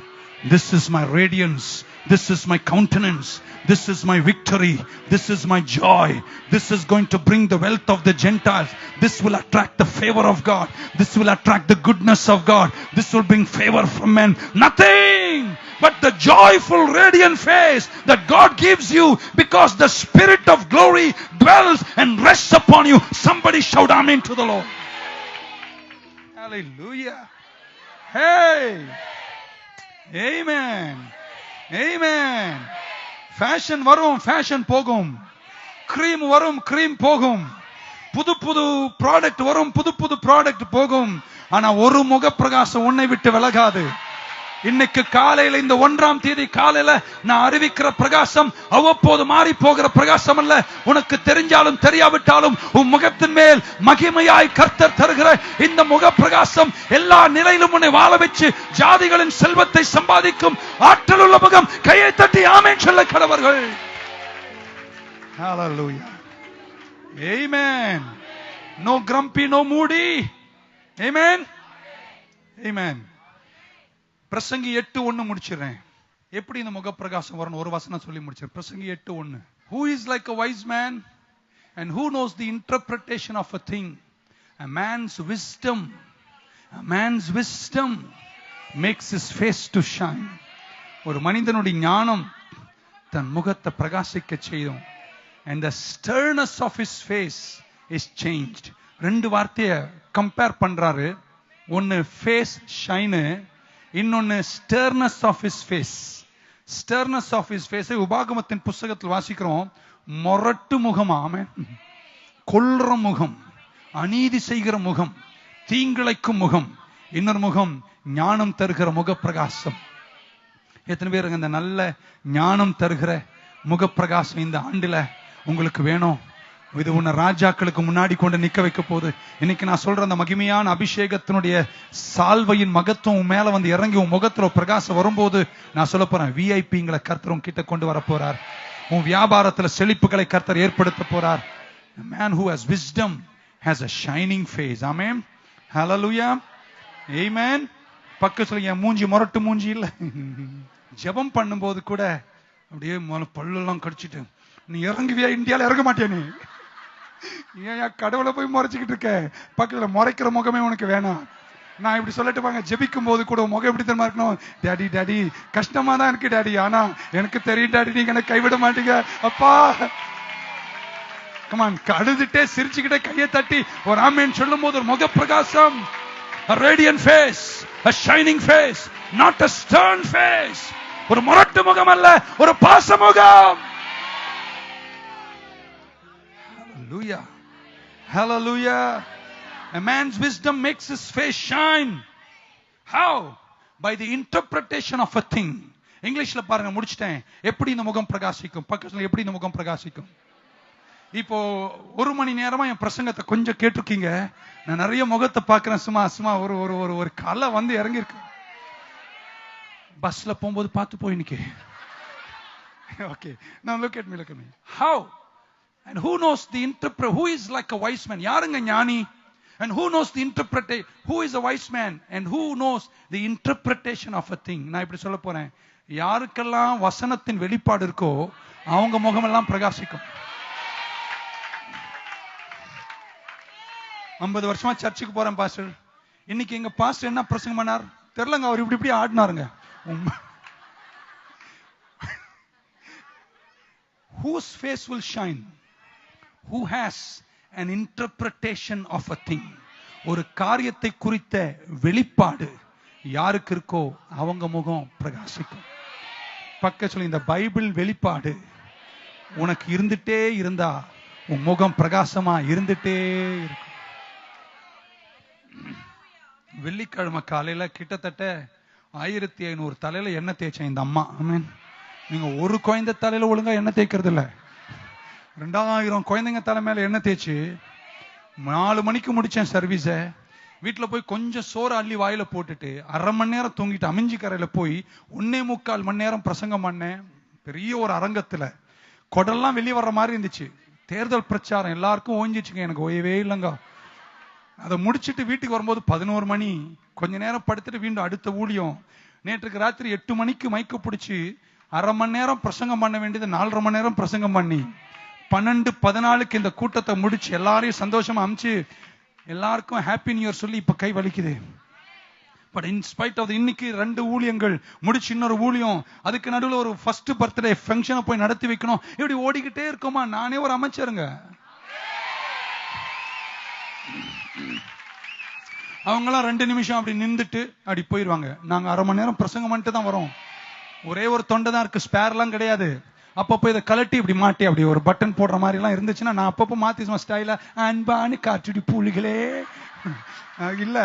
this is my radiance, this is my countenance, this is my victory, this is my joy, this is going to bring the wealth of the Gentiles, this will attract the favor of God, this will attract the goodness of God, this will bring favor from men. Nothing but the joyful radiant face that God gives you because the spirit of glory dwells and rests upon you. Somebody shout amen to the Lord. Hallelujah. Hey. Amen. Amen. Fashion varum, fashion pogum. Cream varum, cream pogum. புது புது product வரும், புது புது product போகும். ஆனா ஒரு முக பிரகாசம் உன்னை விட்டு விலகாது. இன்னைக்கு காலையில இந்த 1ஆம் தேதி காலையில நான் அறிவிக்கிற பிரகாசம் அவ்வப்போது மாறி போகிற பிரகாசம் அல்ல. உனக்கு தெரிஞ்சாலும் தெரியாவிட்டாலும் உன் முகத்தின் மேல் மகிமையாய் கர்த்தர் தருகிற இந்த முக பிரகாசம் எல்லா நிலையிலும் உன்னை வாழ வச்சு ஜாதிகளின் செல்வத்தை சம்பாதிக்கும் ஆற்றல் உள்ள முகம். கையை தட்டி ஆமென் சொல்ல கடவர்கள். Hallelujah. Amen. No grumpy, no moody. Amen. Amen. பிரசங்கி 8:1 முடிச்சிடுறேன். எப்படி இந்த முக பிரகாசம் வரணும் ஒரு வசனம் சொல்லி முடிச்சிடுறேன். பிரசங்கி 8:1. Who is like a wise man and who knows the interpretation of a thing? A man's wisdom makes his face to shine. ஒரு மனிதனுடைய ஞானம் தன் முகத்தை பிரகாசிக்க செய்யும். And the sternness of his face is changed. ரெண்டு வார்த்தையை கம்பேர் பண்றாரு. ஒன்னு ஃபேஸ் ஷைனு, இன்னொன்னு sternness of his face. Sternness of his face உபாகமத்தின் புஸ்தகத்தில் வாசிக்கிறோம். மொரட்டு முகம், ஆமென், கொல்ற முகம், அநீதி செய்கிற முகம், தீங்கிழைக்கும் முகம். இன்னொரு முகம் ஞானம் தருகிற முக பிரகாசம். எத்தனை பேருங்க இந்த நல்ல ஞானம் தருகிற முக பிரகாசம் இந்த ஆண்டுல உங்களுக்கு வேணும்? இது உன்னை ராஜாக்களுக்கு முன்னாடி கொண்டு நிக்க வைக்க போகுது. இன்னைக்கு நான் சொல்ற அந்த மகிமையான அபிஷேகத்தினுடைய சால்வையின் மகத்துவம் மேல வந்து இறங்கி உன் முகத்துல பிரகாசம் வரும்போது நான் சொல்ல போறேன், விஐபிங்களை கர்த்தர் கிட்ட கொண்டு வர போறார். உன் வியாபாரத்துல செழிப்புகளை கர்த்தர் ஏற்படுத்த போறார். A man who has wisdom has a shining face. Amen. Hallelujah. Amen. பக்கத்துல என் மூஞ்சி மொரட்டு மூஞ்சி இல்ல. ஜெபம் பண்ணும்போது கூட அப்படியே பல்லெல்லாம் கடிச்சிட்டு, நீ இறங்குவியா? இந்தியால இறங்க மாட்டியா? நீ ஏன் கடவுளை போய் முறைச்சிக்கிட்டு இருக்க? பக்கத்துல முறைக்கிற முகமே உனக்கு வேணாம். நான் இப்படி சொல்லிட்டு வாங்க, ஜெபிக்கும் போது கூட முகம் எப்படி தெரியுமா இருக்கணும்? டாடி டாடி கஷ்டமா தான் இருக்கு டாடி, ஆனா எனக்கு தெரியும் டாடி நீங்க எனக்கு கைவிட மாட்டீங்க அப்பா. கமான், அழுதுட்டே சிரிச்சுக்கிட்டே கையை தட்டி ஒரு ஆமென் சொல்லும் போது ஒரு முக பிரகாசம். A radiant face, a shining face, not a stern face. ஒரு முரட்டு முகம் அல்ல, ஒரு பாச முகம். Hallelujah. Hallelujah. A man's wisdom makes his face shine. How? By the interpretation of a thing. இங்கிலீஷ்ல பாருங்க, முடிச்சிட்டேன். எப்படி இந்த முகம் பிரகாசிக்கும்? பக்கத்துல எப்படி இந்த முகம் பிரகாசிக்கும்? இப்போ 1 மணி நேரமா என் பிரசங்கத்தை கொஞ்சம் கேட்டிருக்கீங்க. நான் நிறைய முகத்தை பார்க்கிறேன். சும்மா ஒரு ஒரு ஒரு ஒரு கலை வந்து இறங்கி இருக்கு. பஸ்ல போகும்போது பார்த்து போய் இன்னைக்கு. Okay, now look at me. How? And who knows the interpret? Who is like a wise man? யாருங்க ஞானி? And who knows the interpretation? Who is a wise man? And who knows the interpretation of a thing? நான் இப்படி சொல்ல போறேன், யாருக்கெல்லாம் வசனத்தின் வெளிப்பாடு இருக்கோ அவங்க முகமெல்லாம் பிரகாசிக்கும். 50 வருஷமா சர்ச்சுக்கு போறேன் பாஸ்டர். இன்னைக்கு எங்க பாஸ்டர் என்ன பிரசங்கம் பண்ணார் தெரியலங்க, அவர் இப்படி இப்படி ஆடினாருங்க. Whose face will shine? Who has an interpretation of a thing? ஒரு காரியத்தை குறித்த வெளிப்பாடு யாருக்கு இருக்கோ அவங்க முகம் பிரகாசிக்கும். பக்கத்துல இந்த பைபிள் வெளிப்பாடு உனக்கு இருந்துட்டே இருந்தா உன் முகம் பிரகாசமா இருந்துட்டே இருக்கும். வெள்ளிக்கிழமை காலையில கிட்டத்தட்ட 1500 தலையில எண்ணெய் தேய்ச்சேன் இந்த அம்மா. ஆமென். நீங்க ஒரு குழந்தை தலையில ஒழுங்கா எண்ணெய் தேய்க்கிறது இல்ல, 2000 குழந்தைங்க தலை மேல எண்ணெய் தேய்ச்சி 4 மணிக்கு முடிச்சேன் சர்வீஸ. வீட்டுல போய் கொஞ்சம் சோறு அள்ளி வாயில போட்டுட்டு 1/2 மணி நேரம் தூங்கிட்டு அமிஞ்சி கரையில போய் 1.25 மணி நேரம் பிரசங்கம் பண்ணேன். பெரிய ஒரு அரங்கத்துல கொடெல்லாம் வெளியே வர்ற மாதிரி இருந்துச்சு. தேர்தல் பிரச்சாரம் எல்லாருக்கும் ஓஞ்சிச்சுங்க, எனக்கு ஓயவே இல்லைங்க. அதை முடிச்சுட்டு வீட்டுக்கு வரும்போது 11 மணி. கொஞ்ச நேரம் படுத்துட்டு மீண்டும் அடுத்த ஊழியம். நேற்றுக்கு ராத்திரி 8 மணிக்கு மைக்க பிடிச்சி 1/2 மணி நேரம் பிரசங்கம் பண்ண வேண்டியது 4.5 மணி நேரம் பிரசங்கம் பண்ணி 12:14 இந்த கூட்டத்தை முடிச்சு எல்லாரையும் சந்தோஷமா அமிச்சு எல்லாருக்கும் ஹாப்பி நியூ இயர் சொல்லி இப்ப கை வலிக்குது. பட் இன் ஸ்பைட் ஆஃப் இன்னைக்கு 2 ஊழியங்கள் முடிச்சு இன்னொரு ஊழியம், அதுக்கு நடுவில் ஒரு ஃபர்ஸ்ட் பர்த்டே ஃபங்க்ஷனை போய் நடத்தி வைக்கணும். இப்படி ஓடிக்கிட்டே இருக்கோமா? நானே ஒரு அமைச்சருங்க. அவங்கெல்லாம் 2 நிமிஷம் அப்படி நின்றுட்டு அப்படி போயிருவாங்க. நாங்க 1/2 மணி நேரம் பிரசங்கம் பண்ணிட்டு தான் வரோம். ஒரே ஒரு தொண்டை தான் இருக்கு, ஸ்பேர் எல்லாம் கிடையாது. அப்பப்போ இதை கலட்டி இப்படி மாட்டி அப்படி ஒரு பட்டன் போடுற மாதிரி எல்லாம் இருந்துச்சுன்னா நான் அப்பப்போ மாத்தி ஸ்டைல அன்பானு காற்றுடி புலிகளே இல்ல,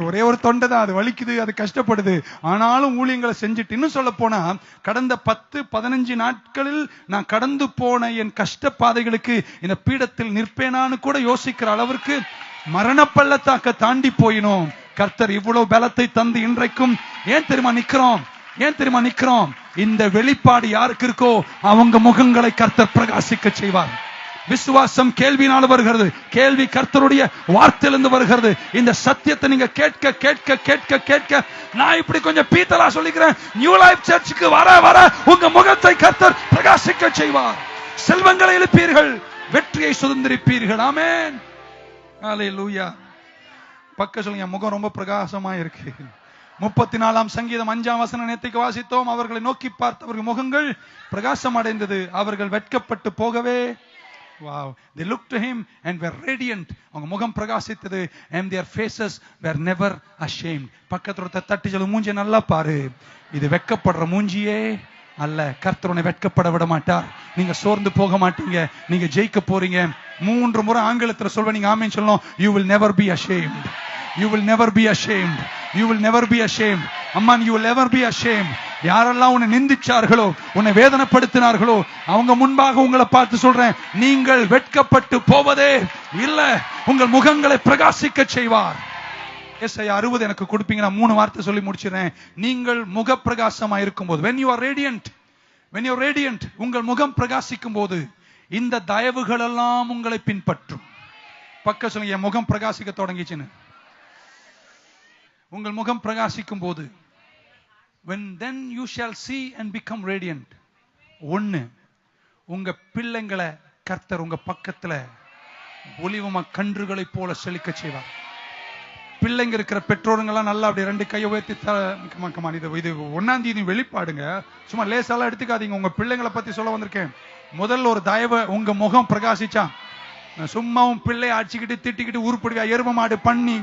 ஒரே ஒரு தொண்டை தான், அது வலிக்குது, அது கஷ்டப்படுது. ஆனாலும் ஊழியங்களை செஞ்சுட்டு, இன்னும் சொல்ல போனா கடந்த 10-15 நாட்களில் நான் கடந்து போன என் கஷ்ட பாதைகளுக்கு இந்த பீடத்தில் நிற்பேனான்னு கூட யோசிக்கிற அளவிற்கு மரண பள்ளத்தாக்க தாண்டி போயினோம். கர்த்தர் இவ்வளவு பலத்தை தந்து இன்றைக்கும் ஏன் தெரியுமா நிக்கிறோம்? இந்த வெளிப்பாடு யாருக்கு இருக்கோ அவங்க முகங்களை கர்த்தர் பிரகாசிக்க செய்வார். விசுவாசம் கேள்வியினால் வருகிறது, கேள்வி கர்த்தருடைய வார்த்தையிலிருந்து வருகிறது. இந்த சத்தியத்தை நீங்க கேட்க கேட்க கேட்க கேட்க நான் இப்படி கொஞ்சம் பீத்தலா சொல்லிக்கிறேன், நியூ லைஃப் சர்ச்சுக்கு வர வர உங்க முகத்தை கர்த்தர் பிரகாசிக்க செய்வார். செல்வங்களை எழுப்பீர்கள், வெற்றியை சுதந்திரிப்பீர்கள். ஆமென். ஹல்லேலூயா. பக்க சொல்லுங்க, முகம் ரொம்ப பிரகாசமா இருக்கு. 34ஆம் சங்கீதம் 5ஆம் வசனம் நேற்றுக்கு வாசித்தோம். அவர்களை நோக்கி பார்த்தவர்கள் முகங்கள் பிரகாசம் அடைந்தது, அவர்கள் வெட்கப்பட்டு போகவே Wow. They looked to him and were radiant. அவங்க முகம் பிரகாசித்தது. And their faces were never ashamed. பக்கத்துல தட்டி சொல்ல, மூஞ்சி நல்லா பாரு, இது வெட்கப்படுற மூஞ்சியே அல்ல. கர்த்தர் உன்னை வெட்கப்பட விட மாட்டார். நீங்க சோர்ந்து போக மாட்டீங்க. நீங்க ஜெயிக்க போறீங்க. 3 முறை ஆங்கிலத்துல சொல்வ, நீங்க ஆமென் சொல்லணும். You will never be ashamed. You will never be ashamed. You will never be ashamed. Amman, you will never be ashamed. யாரெல்லாம் உன்னை நிந்திச்சார்களோ, உன்னை வேதனைப்படுத்தினார்களோ, அவங்க முன்பாக உங்களை பார்த்து சொல்றேன், நீங்கள் வெட்கப்பட்டு போவதே இல்ல. உங்கள் முகங்களை பிரகாசிக்க செய்வார். ஏசாயா 60 எனக்கு கொடுப்பீங்க, நான் 3 வார்த்தை சொல்லி முடிச்சிடுறேன். நீங்கள் முக பிரகாசமா இருக்கும்போது, when you are radiant, when you are radiant, உங்கள் முகம் பிரகாசிக்கும் போது இந்த தயவுகள் எல்லாம் உங்களை பின்பற்றும். பக்க சொல்லுங்க, என் முகம் பிரகாசிக்க தொடங்கிச்சுன்னு. உங்கள் முகம் பிரகாசிக்கும் போது, when then you shall see and become radiant. ஒன்னு, உங்க பிள்ளைங்களை கர்த்தர் உங்க பக்கத்துல ஒலிவமா கன்றுகளை போல செழிக்க செய்வார். பிள்ளைங்க இருக்கிற பெற்றோருங்கெல்லாம் நல்லா அப்படி 2 கையை உயர்த்தி, இது 1ஆம் தேதி வெளிப்பாடுங்க, சும்மா லேசாலாம் எடுத்துக்காதீங்க. உங்க பிள்ளைங்களை பத்தி சொல்ல வந்திருக்கேன். முதல்ல ஒரு தயவு, உங்க முகம் பிரகாசிச்சா, சும்மாவும் பிள்ளைய அடிச்சுக்கிட்டு திட்டிக்கிட்டு உருப்படுவா, எரும மாடு பண்ணி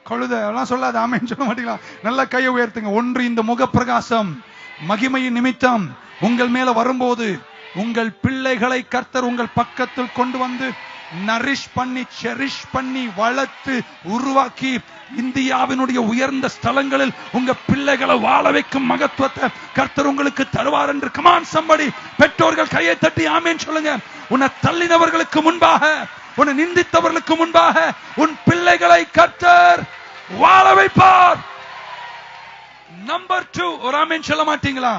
கழுத எல்லாம் சொல்லாது, ஆமென் சொல்ல மாட்டீங்களா? நல்லா கையை உயர்த்துங்க. ஒன்று, இந்த முக பிரகாசம் மகிமையின் நிமித்தம் உங்கள் மேல வரும்போது, உங்கள் பிள்ளைகளை கர்த்தர் உங்கள் பக்கத்தில் கொண்டு வந்து நரிஷ் பண்ணி, செரிஷ் பண்ணி, வளர்த்து, உருவாக்கி, இந்தியாவினுடைய உயர்ந்த ஸ்தலங்களில் உங்க பிள்ளைகளை வாழ வைக்கும் மகத்துவத்தை கர்த்தர் உங்களுக்கு தருவார் என்று. கமான் சம்படி, பெற்றோர்கள் கையை தட்டி ஆமென் சொல்லுங்க. உன்னை தள்ளினவர்களுக்கு முன்பாக, உன்னை நிந்தித்தவர்களுக்கு முன்பாக உன் பிள்ளைகளை கர்த்தர் வாழ வைப்பார். நம்பர் 2, ஒரு ஆமென் சொல்ல மாட்டீங்களா?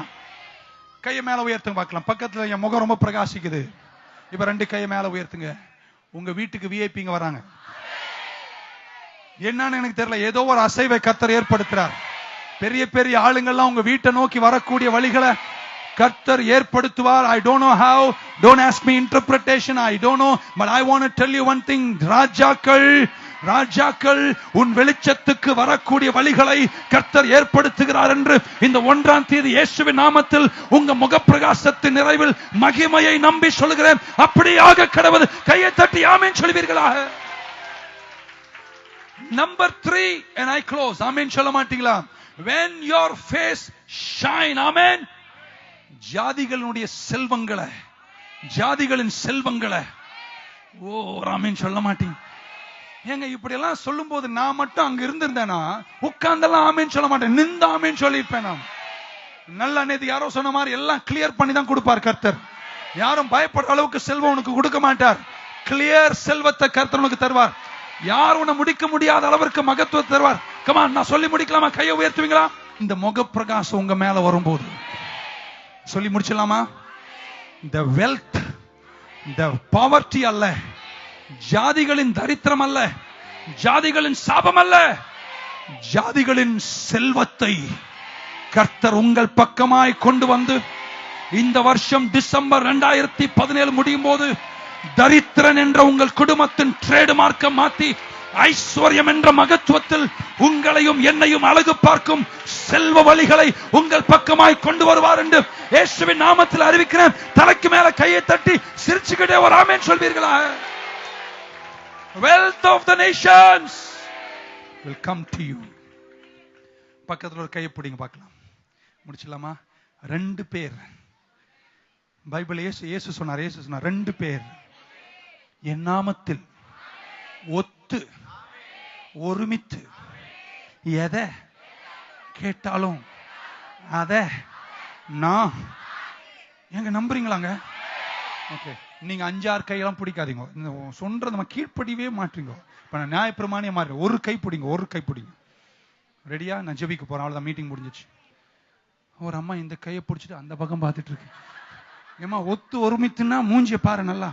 கையை மேல உயர்த்துங்க பார்க்கலாம். பக்கத்துல என் முகம் ரொம்ப பிரகாசிக்குது. இப்ப 2 கையை மேல உயர்த்துங்க. உங்க வீட்டுக்கு விஐபிங்க வராங்க. என்னன்னு எனக்கு தெரியல, ஏதோ ஒரு அசைவை கர்த்தர் ஏற்படுத்துறார். பெரிய பெரிய ஆளுங்கள்லாம் உங்க வீட்டை நோக்கி வரக்கூடிய வழிகளை கர்த்தர் ஏற்படுத்துவார். I don't know how, don't ask me interpretation, I don't know, but I want to tell you one thing. ராஜாக்கள் உன் வெளிச்சத்துக்கு வரக்கூடிய வழிகளை கர்த்தர் ஏற்படுத்துகிறார் என்று இந்த 1ஆம் தேதி இயேசுவின் நாமத்தில் உங்க முகப்பிரகாசத்தின் நிறைவில் மகிமையை நம்பி சொல்கிறேன். அப்படியாக கடவுள். கையை தட்டி ஆமென் சொல்வீர்களாக. Number 3, and I close. ஆமென் சொல்ல மாட்டீங்களா? When your face shine, ஆமென். ஜாதிகளுடைய செல்வங்களை, ஜாதிகளின் செல்வங்களை, ஆமென் சொல்ல மாட்டீங்க. ஏங்க இப்படி எல்லாம் சொல்லும் போது நான் மட்டும் அங்க இருந்திருந்தேனா உட்கார்ந்தெல்லாம் ஆமென் சொல்ல மாட்டேன், நின்று ஆமென் சொல்லிருப்பேன். நான் நல்ல நேத்து யாரோ சொன்ன மாதிரி எல்லாம் கிளியர் பண்ணி தான் கொடுப்பார் கர்த்தர். யாரும் பயப்படுற அளவுக்கு செல்வம் உனக்கு கொடுக்க மாட்டார். கிளியர் செல்வத்தை கர்த்தர் உனக்கு தருவார். யார் உன்னை முடிக்க முடியாத அளவிற்கு மகத்துவத்தை தருவார். கமான், நான் சொல்லி முடிக்கலாமா? கையை உயர்த்துவீங்களா? இந்த முக பிரகாசம் உங்க மேல வரும்போது சொல்லி முடிச்சலாமா? the wealth, the poverty அல்ல, ஜாதிகளின் தரித்திரம் அல்ல, ஜாதிகளின் சாபம் அல்ல, ஜாதிகளின் செல்வத்தை கர்த்தர் உங்கள் பக்கமாய் கொண்டு வந்து இந்த வருஷம் டிசம்பர் 2017 முடியும் போது தரித்திரன் என்ற உங்கள் குடும்பத்தின் ட்ரேட் மார்க்கை மாற்றி ஐஸ்வர்யம் என்ற மகத்துவத்தில் உங்களையும் என்னையும் அழகு பார்க்கும் செல்வ வழிகளை உங்கள் பக்கமாய் கொண்டு வருவார் என்று இயேசுவின் நாமத்தில் அறிவிக்கிறேன். தலைக்கு மேல கையை தட்டி சிரிச்சுக்கிட்டே ஒரு ஆமென் சொல்வீர்களா? Wealth of the nations will come to you. பக்கத்துல ஒரு கையை பிடிங்க பார்க்கலாம். முடிச்சலாமா? 2 பேர் பைபிள் இயேசு சொன்னார். 2 பேர் என் நாமத்தில் ஒத்து ஒருமித்து எதை கேட்டாலும் அத நான். எங்க நம்புறீங்களாங்க? ஓகே, நீங்க 5-6 கையெல்லாம் பிடிக்காதீங்க. சொல்ற நம்ம கீழ்ப்படியவே மாட்டீங்க. இப்ப நான் நியாயப்பிரமாணிய மாறேன். ஒரு கை பிடிங்க, ஒரு கை பிடிங்க. ரெடியா? நான் ஜெபிக்க போறேன். அவ்வளவுதான், மீட்டிங் முடிஞ்சிச்சு. ஒரு அம்மா இந்த கையை பிடிச்சிட்டு அந்த பக்கம் பார்த்துட்டு இருக்கு. ஏமா ஒத்து ஒருமித்துன்னா மூஞ்சிய பாரு நல்லா.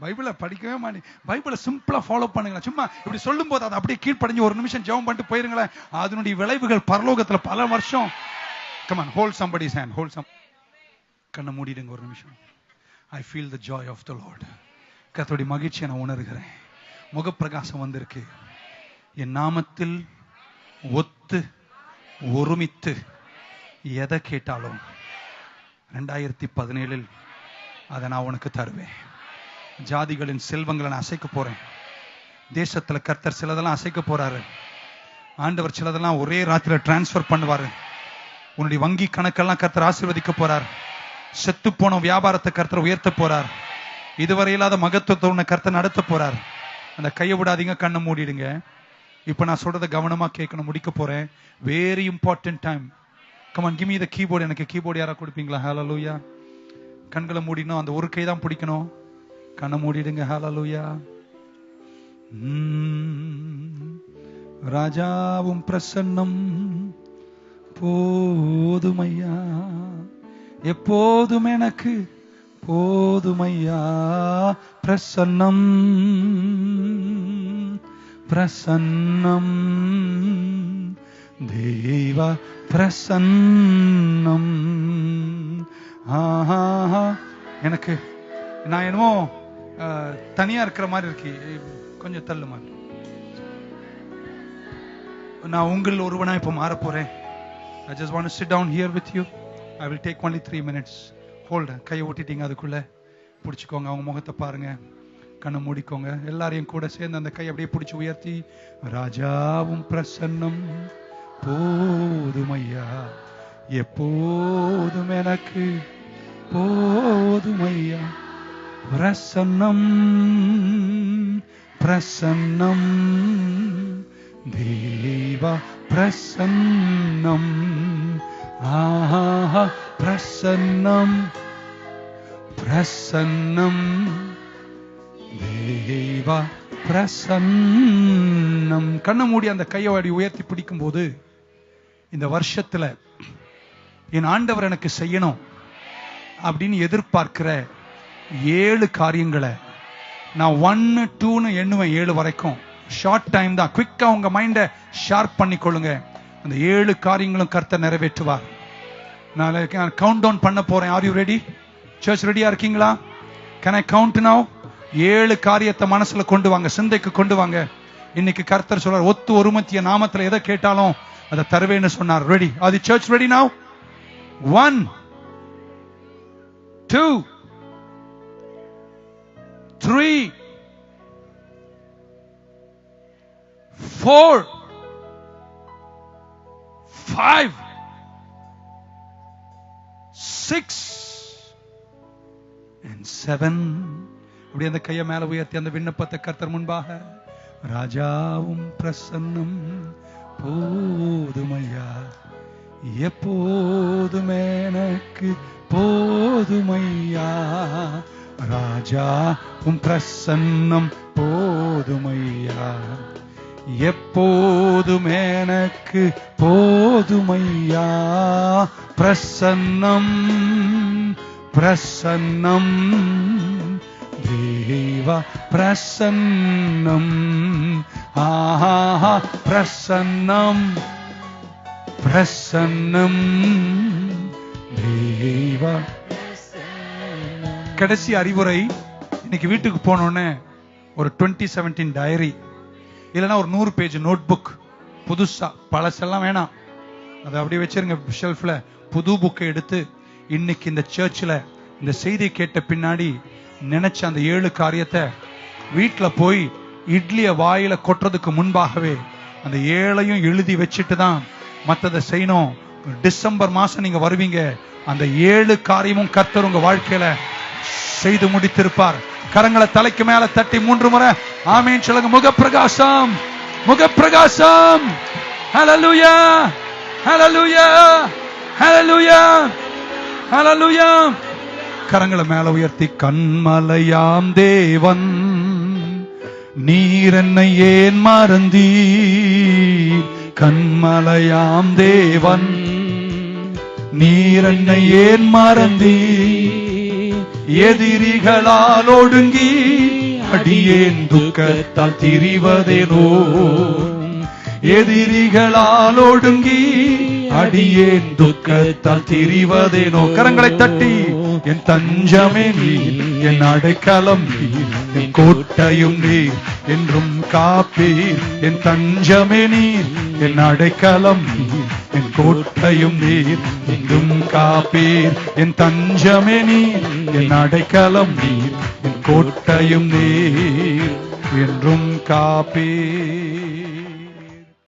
பைபிளை படிக்கவே மாட்டேன். பைபிளை சிம்பிளா ஃபாலோ பண்ணுங்களேன். சும்மா இப்படி சொல்லும் போது அதை அப்படியே கீழ்ப்படிஞ்சு ஒரு நிமிஷம் ஜெபம் பண்ணிட்டு போயிருங்களேன். அதனுடைய விளைவுகள் பரலோகத்துல பல வருஷம். Come on, hold somebody's hand. Hold some. கண்ணை மூடிடுங்க ஒரு நிமிஷம். I feel the joy of the Lord. கர்த்தருடைய மகிழ்ச்சியை நான் உணர்கிறேன். முகப்பிரகாசம் வந்திருக்கு. என் நாமத்தில் ஒத்து ஒருமித்து எதை கேட்டாலும் 2017 அதை நான் உனக்கு தருவேன். ஜாதிகளின் செல்வங்களை நான் அசைக்க போறேன். தேசத்துல கர்த்தர் சிலதெல்லாம் அசைக்க போறாரு. ஆண்டவர் சிலதெல்லாம் ஒரே ராத்திரில டிரான்ஸ்பர் பண்ணுவாரு. உன்னுடைய வங்கி கணக்கெல்லாம் கர்த்தர் ஆசீர்வதிக்க போறார். செத்து போன வியாபாரத்தை கர்த்தர் உயர்த்த போறார். இதுவரை இல்லாத மகத்துவத்தை கர்த்தர் நடத்த போறார். அந்த கையை விடாதீங்க, கண்ணை மூடிடுங்க. இப்ப நான் சொல்றதை கவனமா கேட்கணும். முடிக்க போறேன். Very important time. Come on, give me the keyboard. எனக்கு கீபோர்டு யாரா கொடுப்பீங்களா? ஹalleluya. கண்களை மூடினோம். அந்த ஒரு கை தான் பிடிக்கணும். கண்ணை மூடிடுங்க. ஹalleluya. ராஜாவும் பிரசன்னம் போதுமையா, எப்போதும் எனக்கு போதுமையா. பிரசன்னம் பிரசன்னம் தேவ பிரசன்னம். எனக்கு நான் என்னமோ தனியா இருக்கிற மாதிரி இருக்கு. கொஞ்சம் தள்ளு மாதிரி. நான் உங்கள் ஒருவனா இப்ப மாற போறேன். I just want to sit down here with you. I will take only 3 minutes. Hold. கையை ஓட்டிட்டீங்க, அதுக்குள்ள பிடிச்சுக்கோங்க. அவங்க முகத்தை பாருங்க. கண்ணை மூடிக்கோங்க. எல்லாரையும் கூட சேர்ந்து அந்த கையை அப்படியே பிடிச்சி உயர்த்தி, ராஜாவும் பிரசன்னம் போதுமையா, எப்போதும் எனக்கு போதுமையா. பிரசன்னம் பிரசன்னம் தேவா பிரசன்னம். ஆஹா பிரசன்னம் பிரசன்னம் தேவா பிரசன்னம். கண்ணை மூடி அந்த கையை உயர்த்தி பிடிக்கும் போது, இந்த வருஷத்துல என் ஆண்டவர் எனக்கு செய்யணும் அப்படின்னு எதிர்பார்க்கிற 7 காரியங்களை நான் 1 2 எண்ணுவேன். 7 வரைக்கும். ஷார்ட் டைம் தான். குவிக்கா உங்க மைண்ட ஷார்ப் பண்ணிக்கொள்ளுங்க. அந்த 7 காரியங்களும் கர்த்தர் நிறைவேற்றுவார். நான் கவுண்ட் டவுன் பண்ண போறேன். Are you ready? சர்ச் ரெடியா இருக்கீங்களா? Can I count now? 7 காரியத்தை மனசுல கொண்டு வாங்க, சிந்தைக்கு கொண்டு வாங்க. இன்னைக்கு கர்த்தர் சொல்றார், ஒத்து ஒருமத்திய நாமத்துல எதை கேட்டாலும் அதை தருவேன்னு சொன்னார். ரெடி? அது சர்ச் ரெடி நவ்? 1 2 3 4 5 6 and 7. அப்படி அந்த கையை மேல உயர்த்தி அந்த விண்ணப்பத்தை கர்த்தர் முன்பாக, ராஜாவும் பிரசன்னம் போதுமையா, எப்போதும் எனக்கு போதுமையா. ராஜாவும் பிரசன்னம் போதுமையா, எப்போதும் எனக்கு போதுமையா. பிரசன்னம் பிரசன்னம் தேவா பிரசன்னம். ஆஹா பிரசன்னம் பிரசன்னம் தேவா. கடைசி அறிவுரை. இன்னைக்கு வீட்டுக்கு போனோன்னே ஒரு 2017 டைரி, இல்லைன்னா ஒரு 100 பேஜ் நோட் புக், புதுசா, பழசெல்லாம் வேணாம், அதை அப்படியே வச்சிருங்க ஷெல்ஃப்ல. புது புக்கை எடுத்து இன்னைக்கு இந்த சர்ச்சில் இந்த செய்தி கேட்ட பின்னாடி நினைச்ச அந்த 7 காரியத்தை வீட்டுல போய் இட்லிய வாயில கொட்டுறதுக்கு முன்பாகவே அந்த 7ஐயும் எழுதி வச்சுட்டு தான் மற்றதை செய்யணும். டிசம்பர் மாசம் நீங்க வருவீங்க, அந்த 7 காரியமும் கர்த்தர் உங்க வாழ்க்கையில செய்து முடித்திருப்பார். கரங்களை தலைக்கு மேல தட்டி 3 முறை ஆமென் சொல்லுங்க. முகப்பிரகாசம் முகப்பிரகாசம். ஹல்லேலூயா ஹல்லேலூயா ஹல்லேலூயா ஹல்லேலூயா. கரங்களை மேல உயர்த்தி, கண்மலையாம் தேவன் நீர் என்னை ஏன் மறந்தீர். கண்மலையாம் தேவன் நீர் என்னை ஏன் மறந்தீர். எதிரிகளால் ஒடுங்கி அடியேன் துக்கத்தால் திரிவதேனோ. எதிரிகளால் ஒடுங்கி அடியேன் துக்கத்தால் திரிவதேனோ. கரங்களை தட்டி, என் தஞ்சமே நீர், என் அடைக்கலம் நீர், என் கோட்டையும் நீர், என்றும் காப்பீர். என் தஞ்சமே நீர், என் அடைக்கலம் நீர், என் கோட்டையும் நீர், என்றும் காப்பீர். என் தஞ்சமே நீர், என் அடைக்கலம் நீர், என் கோட்டையும் நீர், என்றும் காப்பீர்.